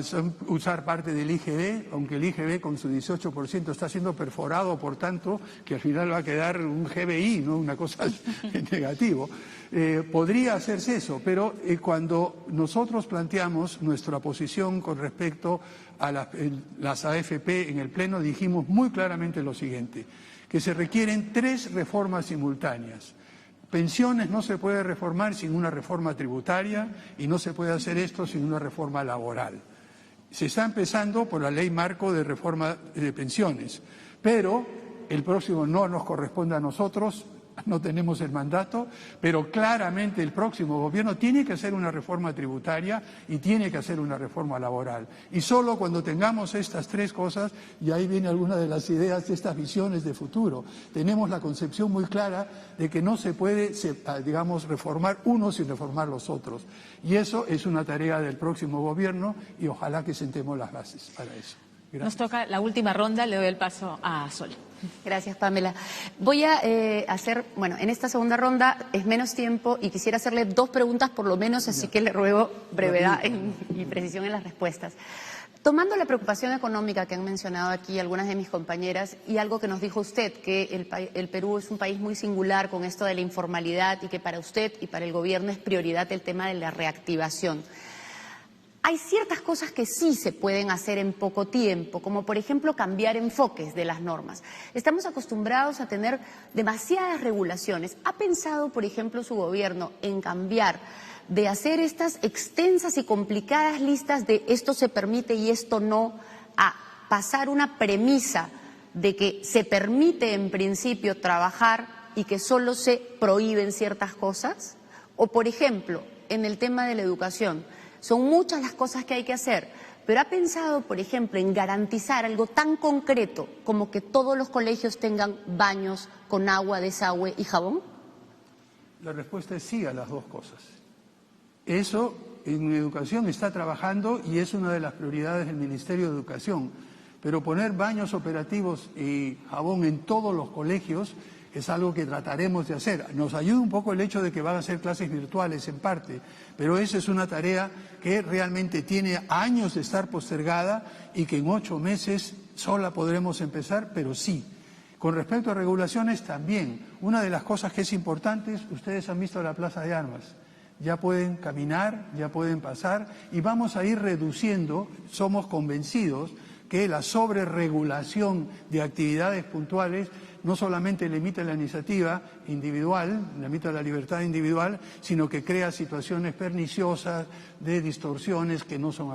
son usar parte del IGB, aunque el IGB con su 18% está siendo perforado, por tanto, que al final va a quedar un GBI, ¿no? Una cosa negativo. Podría hacerse eso, pero cuando nosotros planteamos nuestra posición con respecto a las AFP en el Pleno, dijimos muy claramente lo siguiente, que se requieren 3 reformas simultáneas. Pensiones no se puede reformar sin una reforma tributaria y no se puede hacer esto sin una reforma laboral. Se está empezando por la ley marco de reforma de pensiones, pero el próximo no nos corresponde a nosotros, no tenemos el mandato, pero claramente el próximo gobierno tiene que hacer una reforma tributaria y tiene que hacer una reforma laboral. Y solo cuando tengamos estas 3 cosas, y ahí viene alguna de las ideas de estas visiones de futuro, tenemos la concepción muy clara de que no se puede, digamos, reformar uno sin reformar los otros. Y eso es una tarea del próximo gobierno y ojalá que sentemos las bases para eso. Gracias. Nos toca la última ronda, le doy el paso a Sol. Gracias, Pamela. Voy a hacer, bueno, en esta segunda ronda es menos tiempo y quisiera hacerle 2 preguntas por lo menos, así que le ruego brevedad y precisión en las respuestas. Tomando la preocupación económica que han mencionado aquí algunas de mis compañeras y algo que nos dijo usted, que el Perú es un país muy singular con esto de la informalidad y que para usted y para el gobierno es prioridad el tema de la reactivación. Hay ciertas cosas que sí se pueden hacer en poco tiempo, como por ejemplo cambiar enfoques de las normas. Estamos acostumbrados a tener demasiadas regulaciones. ¿Ha pensado, por ejemplo, su gobierno en cambiar, de hacer estas extensas y complicadas listas de esto se permite y esto no, a pasar una premisa de que se permite en principio trabajar y que solo se prohíben ciertas cosas? O, por ejemplo, en el tema de la educación, son muchas las cosas que hay que hacer, pero ¿ha pensado, por ejemplo, en garantizar algo tan concreto como que todos los colegios tengan baños con agua, desagüe y jabón? La respuesta es sí a las 2 cosas. Eso en educación está trabajando y es una de las prioridades del Ministerio de Educación, pero poner baños operativos y jabón en todos los colegios es algo que trataremos de hacer. Nos ayuda un poco el hecho de que van a ser clases virtuales en parte, pero esa es una tarea que realmente tiene años de estar postergada y que en 8 meses sola podremos empezar, pero sí. Con respecto a regulaciones también, una de las cosas que es importante, ustedes han visto la Plaza de Armas, ya pueden caminar, ya pueden pasar y vamos a ir reduciendo, somos convencidos que la sobreregulación de actividades puntuales no solamente limita la iniciativa individual, limita la libertad individual, sino que crea situaciones perniciosas de distorsiones que no son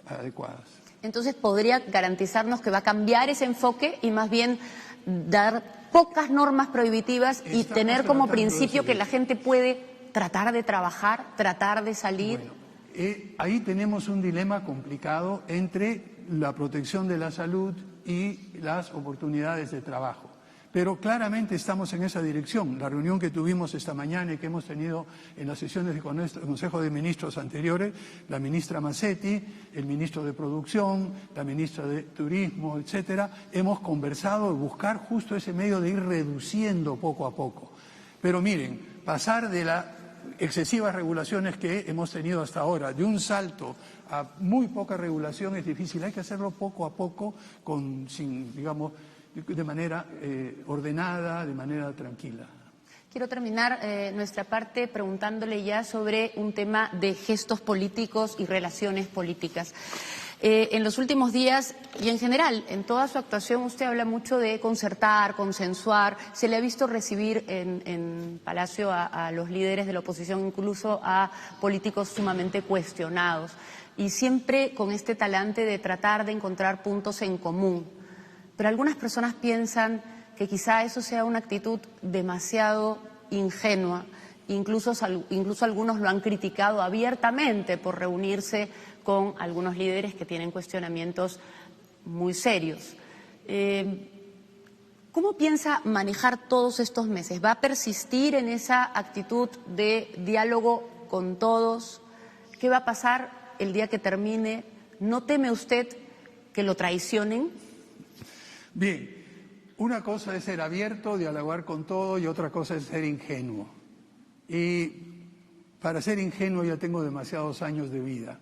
adecuadas. Entonces, ¿podría garantizarnos que va a cambiar ese enfoque y más bien dar pocas normas prohibitivas y tener como principio que la gente puede tratar de trabajar, tratar de salir? Bueno, ahí tenemos un dilema complicado entre la protección de la salud y las oportunidades de trabajo. Pero claramente estamos en esa dirección. La reunión que tuvimos esta mañana y que hemos tenido en las sesiones del Consejo de Ministros anteriores, la ministra Massetti, el ministro de Producción, la ministra de Turismo, etcétera, hemos conversado de buscar justo ese medio de ir reduciendo poco a poco. Pero miren, pasar de la excesivas regulaciones que hemos tenido hasta ahora. De un salto a muy poca regulación es difícil, hay que hacerlo poco a poco, digamos, de manera ordenada, de manera tranquila. Quiero terminar nuestra parte preguntándole ya sobre un tema de gestos políticos y relaciones políticas. En los últimos días y en general, en toda su actuación, usted habla mucho de concertar, consensuar. Se le ha visto recibir en Palacio a los líderes de la oposición, incluso a políticos sumamente cuestionados, y siempre con este talante de tratar de encontrar puntos en común. Pero algunas personas piensan que quizá eso sea una actitud demasiado ingenua. Incluso algunos lo han criticado abiertamente por reunirse con algunos líderes que tienen cuestionamientos muy serios. ¿Cómo piensa manejar todos estos meses? ¿Va a persistir en esa actitud de diálogo con todos? ¿Qué va a pasar el día que termine? ¿No teme usted que lo traicionen? Bien, una cosa es ser abierto, dialogar con todo, y otra cosa es ser ingenuo. Y para ser ingenuo ya tengo demasiados años de vida.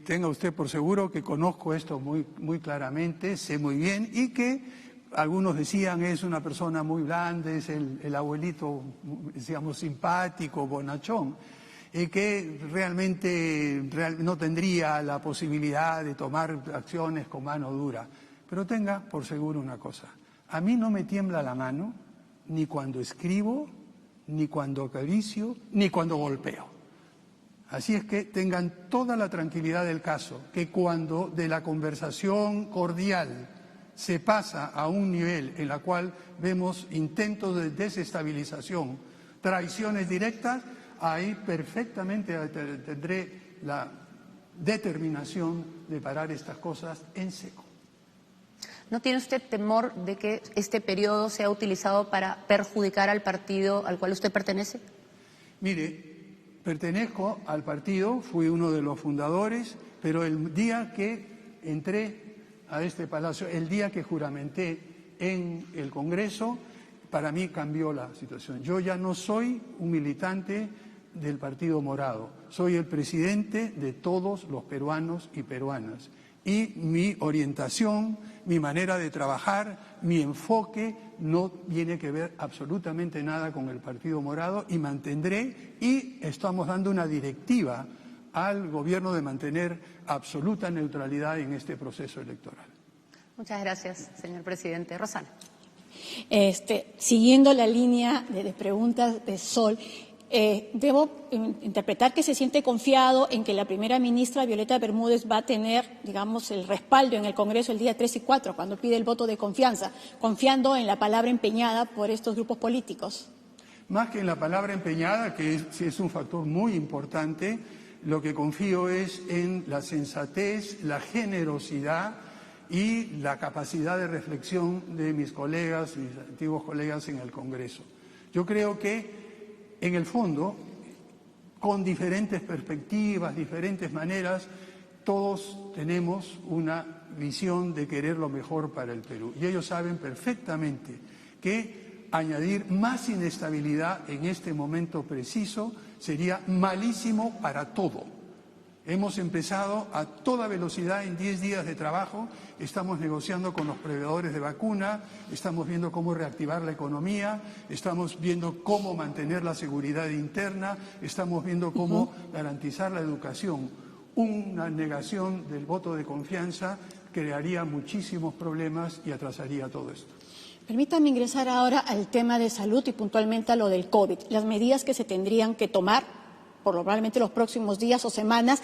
Tenga usted por seguro que conozco esto muy claramente, sé muy bien, y que algunos decían es una persona muy blanda, es el abuelito, digamos, simpático, bonachón, que realmente no tendría la posibilidad de tomar acciones con mano dura. Pero tenga por seguro una cosa, a mí no me tiembla la mano ni cuando escribo, ni cuando acaricio, ni cuando golpeo. Así es que tengan toda la tranquilidad del caso, que cuando de la conversación cordial se pasa a un nivel en el cual vemos intentos de desestabilización, traiciones directas, ahí perfectamente tendré la determinación de parar estas cosas en seco. ¿No tiene usted temor de que este periodo sea utilizado para perjudicar al partido al cual usted pertenece? Mire, pertenezco al partido, fui uno de los fundadores, pero el día que entré a este palacio, el día que juramenté en el Congreso, para mí cambió la situación. Yo ya no soy un militante del Partido Morado, soy el presidente de todos los peruanos y peruanas. Y mi orientación, mi manera de trabajar, mi enfoque no tiene que ver absolutamente nada con el Partido Morado, y mantendré, y estamos dando una directiva al gobierno de mantener absoluta neutralidad en este proceso electoral. Muchas gracias, señor presidente. Rosana. Siguiendo la línea de preguntas de Sol, debo interpretar que se siente confiado en que la primera ministra Violeta Bermúdez va a tener, digamos, el respaldo en el Congreso el día 3 y 4, cuando pide el voto de confianza, confiando en la palabra empeñada por estos grupos políticos. Más que en la palabra empeñada, que es un factor muy importante, lo que confío es en la sensatez, la generosidad y la capacidad de reflexión de mis colegas, mis antiguos colegas en el Congreso. Yo creo que en el fondo, con diferentes perspectivas, diferentes maneras, todos tenemos una visión de querer lo mejor para el Perú. Y ellos saben perfectamente que añadir más inestabilidad en este momento preciso sería malísimo para todo. Hemos empezado a toda velocidad en 10 días de trabajo, estamos negociando con los proveedores de vacuna, estamos viendo cómo reactivar la economía, estamos viendo cómo mantener la seguridad interna, estamos viendo cómo garantizar la educación. Una negación del voto de confianza crearía muchísimos problemas y atrasaría todo esto. Permítame ingresar ahora al tema de salud y puntualmente a lo del COVID, las medidas que se tendrían que tomar probablemente los próximos días o semanas,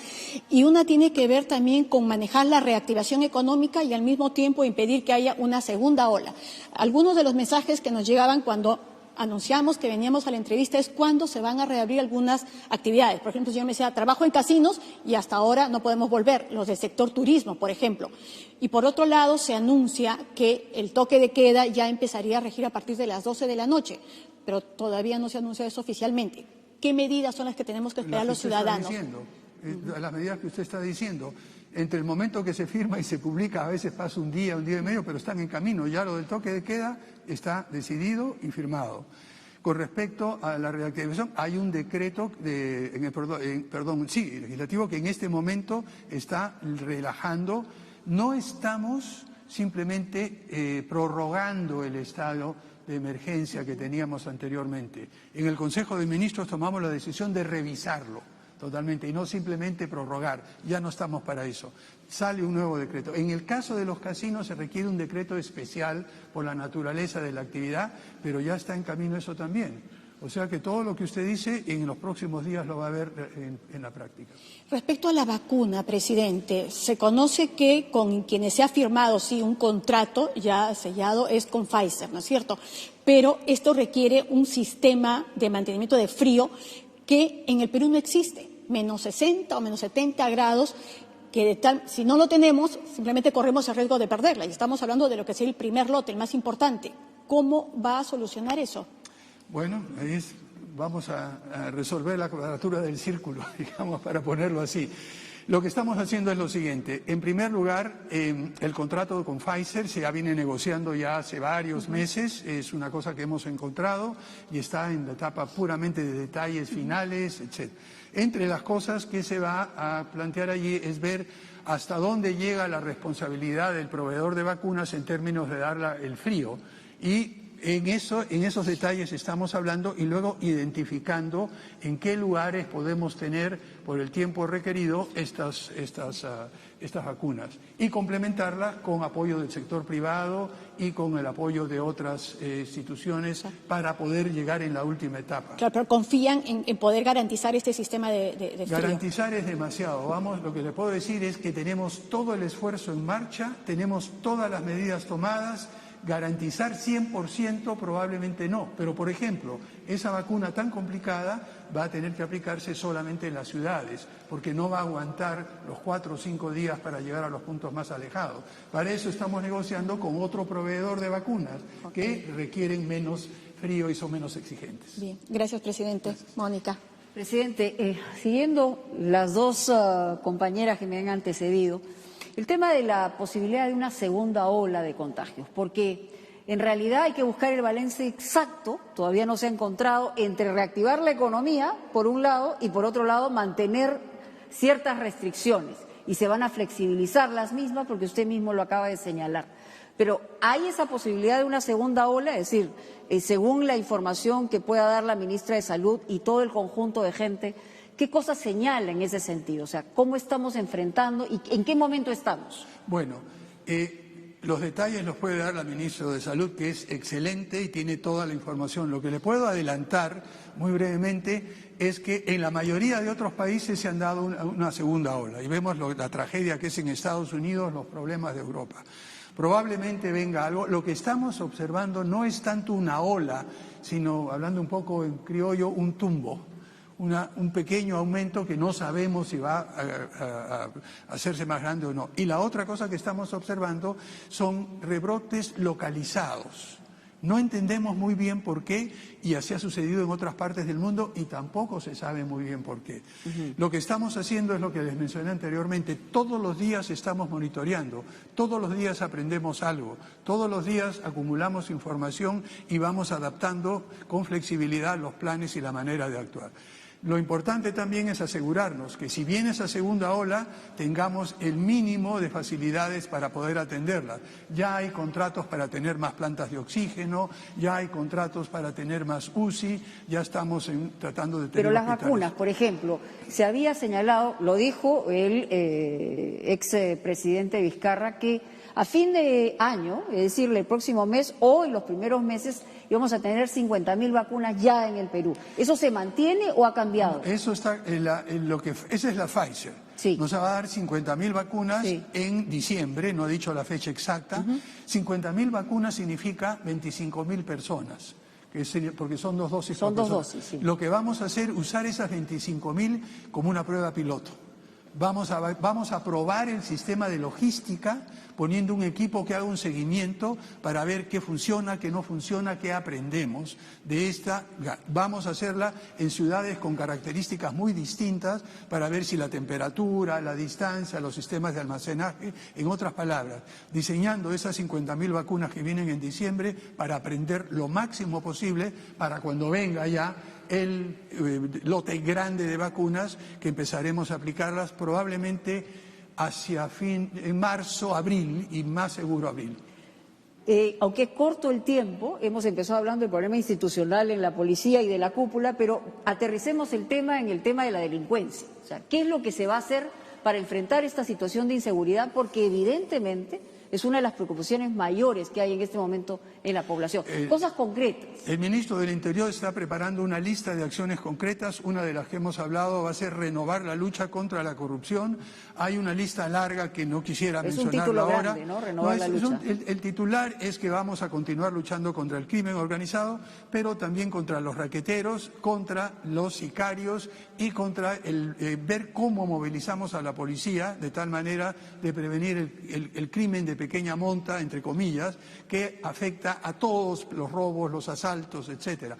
y una tiene que ver también con manejar la reactivación económica y al mismo tiempo impedir que haya una segunda ola. Algunos de los mensajes que nos llegaban cuando anunciamos que veníamos a la entrevista es cuándo se van a reabrir algunas actividades. Por ejemplo, yo me decía, trabajo en casinos y hasta ahora no podemos volver, los del sector turismo, por ejemplo. Y por otro lado, se anuncia que el toque de queda ya empezaría a regir a partir de las 12 de la noche, pero todavía no se anuncia eso oficialmente. ¿Qué medidas son las que tenemos que esperar los ciudadanos? Las medidas que usted está diciendo, entre el momento que se firma y se publica, a veces pasa un día y medio, pero están en camino. Ya lo del toque de queda está decidido y firmado. Con respecto a la reactivación, hay un decreto legislativo que en este momento está relajando. No estamos simplemente prorrogando el estado de emergencia que teníamos anteriormente. En el Consejo de Ministros tomamos la decisión de revisarlo totalmente y no simplemente prorrogar. Ya no estamos para eso. Sale un nuevo decreto. En el caso de los casinos se requiere un decreto especial por la naturaleza de la actividad, pero ya está en camino eso también. O sea que todo lo que usted dice en los próximos días lo va a ver en la práctica. Respecto a la vacuna, presidente, se conoce que con quienes se ha firmado, sí, un contrato ya sellado es con Pfizer, ¿no es cierto? Pero esto requiere un sistema de mantenimiento de frío que en el Perú no existe, menos 60 o menos 70 grados, que si no lo tenemos, simplemente corremos el riesgo de perderla. Y estamos hablando de lo que es el primer lote, el más importante. ¿Cómo va a solucionar eso? Bueno, vamos a resolver la cuadratura del círculo, digamos, para ponerlo así. Lo que estamos haciendo es lo siguiente. En primer lugar, el contrato con Pfizer se ya viene negociando ya hace varios meses. Es una cosa que hemos encontrado y está en la etapa puramente de detalles finales, etc. Entre las cosas que se va a plantear allí es ver hasta dónde llega la responsabilidad del proveedor de vacunas en términos de dar el frío. Y en esos detalles estamos hablando y luego identificando en qué lugares podemos tener por el tiempo requerido estas vacunas y complementarla con apoyo del sector privado y con el apoyo de otras instituciones para poder llegar en la última etapa. Claro, pero confían en poder garantizar este sistema de frío. Garantizar es demasiado. Lo que le puedo decir es que tenemos todo el esfuerzo en marcha, tenemos todas las medidas tomadas. Garantizar 100% probablemente no, pero por ejemplo, esa vacuna tan complicada va a tener que aplicarse solamente en las ciudades, porque no va a aguantar los 4 o 5 días para llegar a los puntos más alejados. Para eso estamos negociando con otro proveedor de vacunas que requieren menos frío y son menos exigentes. Bien, gracias, presidente. Gracias. Mónica. Presidente, siguiendo las dos compañeras que me han antecedido, el tema de la posibilidad de una segunda ola de contagios, porque en realidad hay que buscar el balance exacto, todavía no se ha encontrado, entre reactivar la economía, por un lado, y por otro lado, mantener ciertas restricciones. Y se van a flexibilizar las mismas, porque usted mismo lo acaba de señalar. Pero ¿hay esa posibilidad de una segunda ola? Es decir, según la información que pueda dar la ministra de Salud y todo el conjunto de gente, ¿qué cosas señala en ese sentido? O sea, ¿cómo estamos enfrentando y en qué momento estamos? Bueno, los detalles los puede dar la ministra de Salud, que es excelente y tiene toda la información. Lo que le puedo adelantar muy brevemente es que en la mayoría de otros países se han dado una segunda ola y vemos la tragedia que es en Estados Unidos, los problemas de Europa. Probablemente venga algo. Lo que estamos observando no es tanto una ola, sino, hablando un poco en criollo, un tumbo. Un pequeño aumento que no sabemos si va a hacerse más grande o no. Y la otra cosa que estamos observando son rebrotes localizados. No entendemos muy bien por qué, y así ha sucedido en otras partes del mundo, y tampoco se sabe muy bien por qué. Lo que estamos haciendo es lo que les mencioné anteriormente. Todos los días estamos monitoreando, todos los días aprendemos algo, todos los días acumulamos información y vamos adaptando con flexibilidad los planes y la manera de actuar. Lo importante también es asegurarnos que si viene esa segunda ola, tengamos el mínimo de facilidades para poder atenderla. Ya hay contratos para tener más plantas de oxígeno, ya hay contratos para tener más UCI, ya estamos tratando de tener Pero las hospitales. vacunas, por ejemplo, se había señalado, lo dijo el expresidente Vizcarra, que a fin de año, es decir, el próximo mes o en los primeros meses, íbamos a tener 50.000 vacunas ya en el Perú. ¿Eso se mantiene o ha cambiado? Eso está esa es la Pfizer. Sí. Nos va a dar 50.000 vacunas en diciembre, no he dicho la fecha exacta. 50.000 vacunas significa 25.000 personas. Porque son 2 dosis. Son 2 dosis, sí. Lo que vamos a hacer es usar esas 25.000 como una prueba piloto, Vamos a probar el sistema de logística, poniendo un equipo que haga un seguimiento para ver qué funciona, qué no funciona, qué aprendemos de esta. Vamos a hacerla en ciudades con características muy distintas para ver si la temperatura, la distancia, los sistemas de almacenaje, en otras palabras, diseñando esas 50.000 vacunas que vienen en diciembre para aprender lo máximo posible para cuando venga ya el lote grande de vacunas, que empezaremos a aplicarlas probablemente hacia en marzo, abril, y más seguro abril. Aunque es corto el tiempo, hemos empezado hablando del problema institucional en la policía y de la cúpula, pero aterricemos el tema en el tema de la delincuencia. O sea, ¿qué es lo que se va a hacer para enfrentar esta situación de inseguridad? Porque evidentemente es una de las preocupaciones mayores que hay en este momento en la población. Cosas concretas. El ministro del Interior está preparando una lista de acciones concretas. Una de las que hemos hablado va a ser renovar la lucha contra la corrupción. Hay una lista larga que no quisiera mencionarla ahora. Es un título grande, ¿no? Renovar la lucha. El titular es que vamos a continuar luchando contra el crimen organizado, pero también contra los raqueteros, contra los sicarios y contra ver cómo movilizamos a la policía de tal manera de prevenir el crimen de pequeña monta, entre comillas, que afecta a todos los robos, los asaltos, etcétera.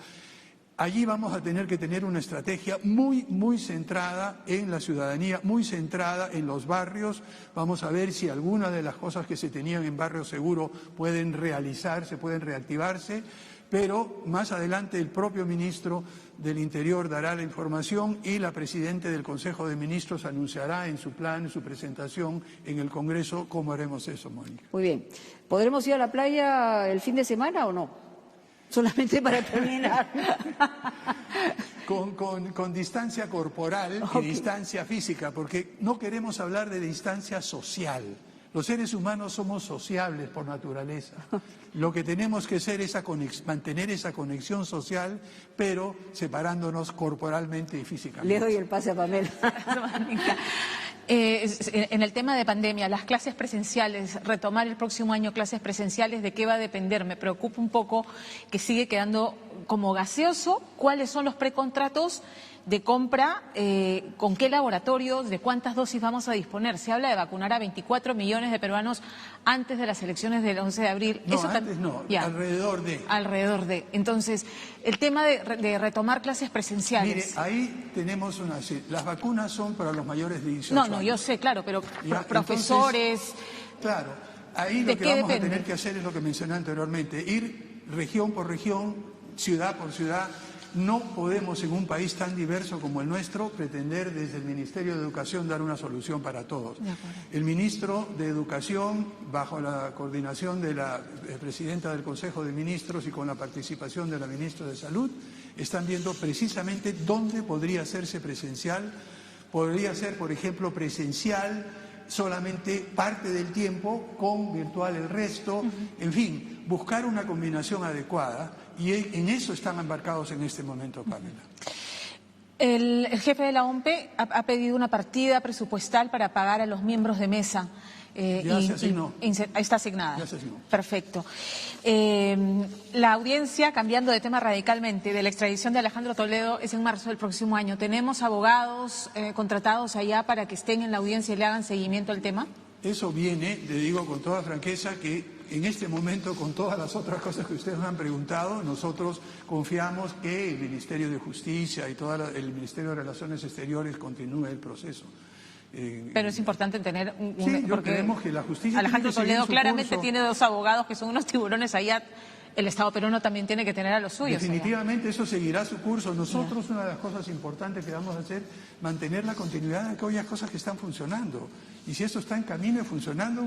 Allí vamos a tener que tener una estrategia muy centrada en la ciudadanía, muy centrada en los barrios. Vamos a ver si algunas de las cosas que se tenían en Barrio Seguro pueden realizarse, pueden reactivarse, pero más adelante el propio ministro del Interior dará la información y la presidenta del Consejo de Ministros anunciará en su plan, en su presentación en el Congreso, cómo haremos eso, Mónica. Muy bien. ¿Podremos ir a la playa el fin de semana o no? Solamente para terminar. Con distancia corporal y distancia física, porque no queremos hablar de distancia social. Los seres humanos somos sociables por naturaleza. Lo que tenemos que hacer es mantener esa conexión social, pero separándonos corporalmente y físicamente. Le doy el pase a Pamela. En el tema de pandemia, las clases presenciales, retomar el próximo año clases presenciales, ¿de qué va a depender? Me preocupa un poco que sigue quedando como gaseoso. ¿Cuáles son los precontratos de compra? ¿Con qué laboratorios? ¿De cuántas dosis vamos a disponer? Se habla de vacunar a 24 millones de peruanos antes de las elecciones del 11 de abril. No, antes no, alrededor de. Entonces, el tema de retomar clases presenciales. Mire, ahí tenemos las vacunas son para los mayores de 18 años. No, yo sé, claro, pero profesores... Entonces, claro, ahí lo que vamos a tener que hacer es lo que mencioné anteriormente, ir región por región, ciudad por ciudad. No podemos, en un país tan diverso como el nuestro, pretender desde el Ministerio de Educación dar una solución para todos. El ministro de Educación, bajo la coordinación de la presidenta del Consejo de Ministros y con la participación de la ministra de Salud, están viendo precisamente dónde podría hacerse presencial. Podría ser, por ejemplo, presencial solamente parte del tiempo, con virtual el resto. En fin, buscar una combinación adecuada. Y en eso están embarcados en este momento, Pamela. El jefe de la OMPE ha pedido una partida presupuestal para pagar a los miembros de mesa. Ya se asignó. Está asignada. Ya se asignó. Perfecto. La audiencia, cambiando de tema radicalmente, de la extradición de Alejandro Toledo es en marzo del próximo año. ¿Tenemos abogados contratados allá para que estén en la audiencia y le hagan seguimiento al tema? Eso viene, le digo con toda franqueza, que en este momento, con todas las otras cosas que ustedes me han preguntado, nosotros confiamos que el Ministerio de Justicia y el Ministerio de Relaciones Exteriores continúe el proceso. Pero es importante tener porque creemos que la justicia Alejandro Toledo claramente curso. Tiene dos abogados que son unos tiburones allá. El Estado peruano también tiene que tener a los suyos. Definitivamente eso seguirá su curso. Nosotros una de las cosas importantes que vamos a hacer, mantener la continuidad de aquellas cosas que están funcionando. Y si eso está en camino y funcionando,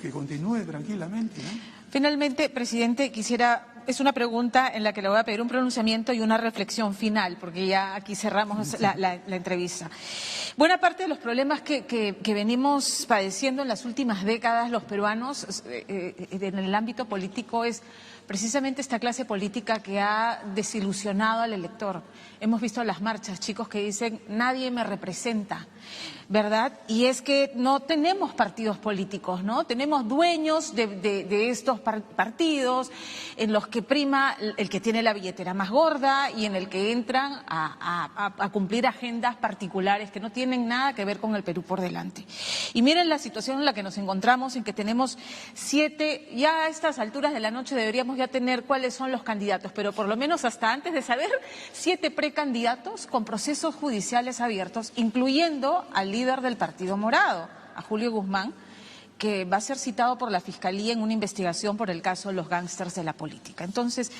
que continúe tranquilamente, ¿no? Finalmente, presidente, es una pregunta en la que le voy a pedir un pronunciamiento y una reflexión final, porque ya aquí cerramos la entrevista. Buena parte de los problemas que venimos padeciendo en las últimas décadas los peruanos en el ámbito político es precisamente esta clase política que ha desilusionado al elector. Hemos visto las marchas, chicos que dicen, nadie me representa, ¿verdad? Y es que no tenemos partidos políticos, ¿no? Tenemos dueños de estos partidos en los que prima el que tiene la billetera más gorda y en el que entran a cumplir agendas particulares que no tienen nada que ver con el Perú por delante. Y miren la situación en la que nos encontramos, en que tenemos 7, ya a estas alturas de la noche deberíamos ya tener cuáles son los candidatos, pero por lo menos hasta antes de saber, 7 precandidatos con procesos judiciales abiertos, incluyendo al líder del Partido Morado, a Julio Guzmán, que va a ser citado por la Fiscalía en una investigación por el caso de los gángsters de la política. Entonces,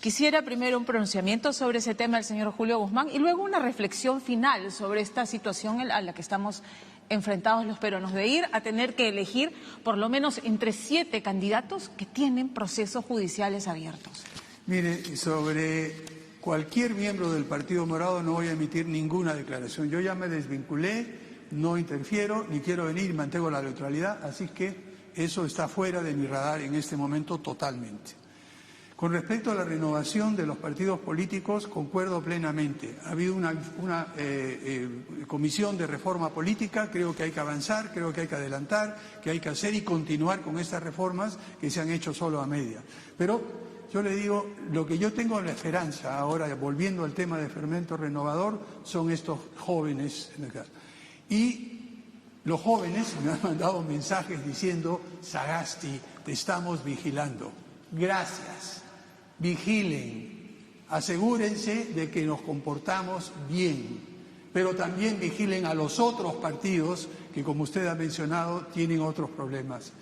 quisiera primero un pronunciamiento sobre ese tema del señor Julio Guzmán y luego una reflexión final sobre esta situación a la que estamos enfrentados los peruanos, de ir a tener que elegir por lo menos entre 7 candidatos que tienen procesos judiciales abiertos. Mire, sobre cualquier miembro del Partido Morado no voy a emitir ninguna declaración. Yo ya me desvinculé, no interfiero, ni quiero venir, mantengo la neutralidad, así que eso está fuera de mi radar en este momento totalmente. Con respecto a la renovación de los partidos políticos, concuerdo plenamente. Ha habido una comisión de reforma política, creo que hay que avanzar, creo que hay que adelantar, que hay que hacer y continuar con estas reformas que se han hecho solo a media. Pero yo le digo, lo que yo tengo la esperanza ahora, volviendo al tema de fermento renovador, son estos jóvenes. Y los jóvenes me han mandado mensajes diciendo, Sagasti, te estamos vigilando. Gracias. Vigilen, asegúrense de que nos comportamos bien, pero también vigilen a los otros partidos que, como usted ha mencionado, tienen otros problemas.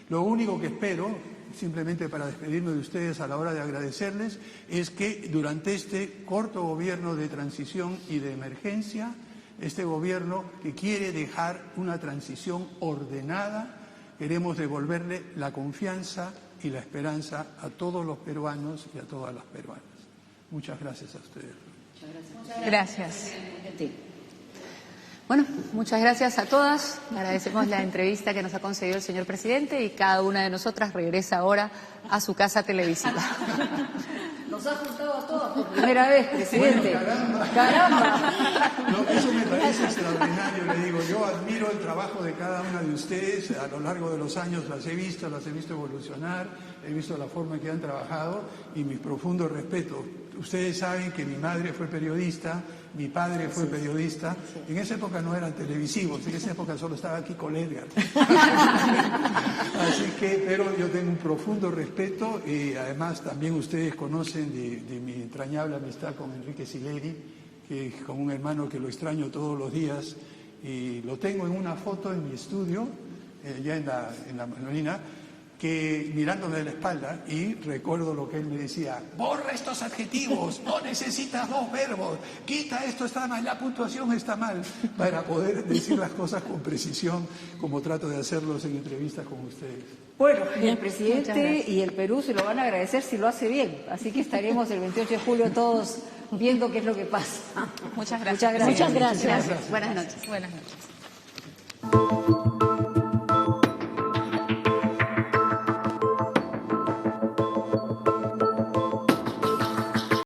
Lo único que espero, simplemente para despedirme de ustedes a la hora de agradecerles, es que durante este corto gobierno de transición y de emergencia, este gobierno que quiere dejar una transición ordenada, queremos devolverle la confianza y la esperanza a todos los peruanos y a todas las peruanas. Muchas gracias a ustedes. Muchas gracias. Bueno, muchas gracias a todas. Agradecemos la entrevista que nos ha concedido el señor presidente y cada una de nosotras regresa ahora a su casa televisiva. Nos ha juntado a todos por primera vez, presidente. Bueno, ¡Caramba! No, eso me parece extraordinario, le digo. Yo admiro el trabajo de cada una de ustedes. A lo largo de los años las he visto evolucionar, he visto la forma en que han trabajado y mi profundo respeto. Ustedes saben que mi madre fue periodista, mi padre fue periodista. En esa época no eran televisivos, en esa época solo estaba aquí con Edgar. Así que, pero yo tengo un profundo respeto y además también ustedes conocen de mi entrañable amistad con Enrique Sileri, que es como un hermano que lo extraño todos los días y lo tengo en una foto en mi estudio, ya en la Manolina, que mirándome de la espalda, y recuerdo lo que él me decía: borra estos adjetivos, no necesitas 2 verbos, quita esto, está mal, la puntuación está mal, para poder decir las cosas con precisión, como trato de hacerlos en entrevistas con ustedes. Bueno, el presidente y el Perú se lo van a agradecer si lo hace bien, así que estaremos el 28 de julio todos viendo qué es lo que pasa. Muchas gracias. Muchas gracias. Buenas noches. Buenas noches.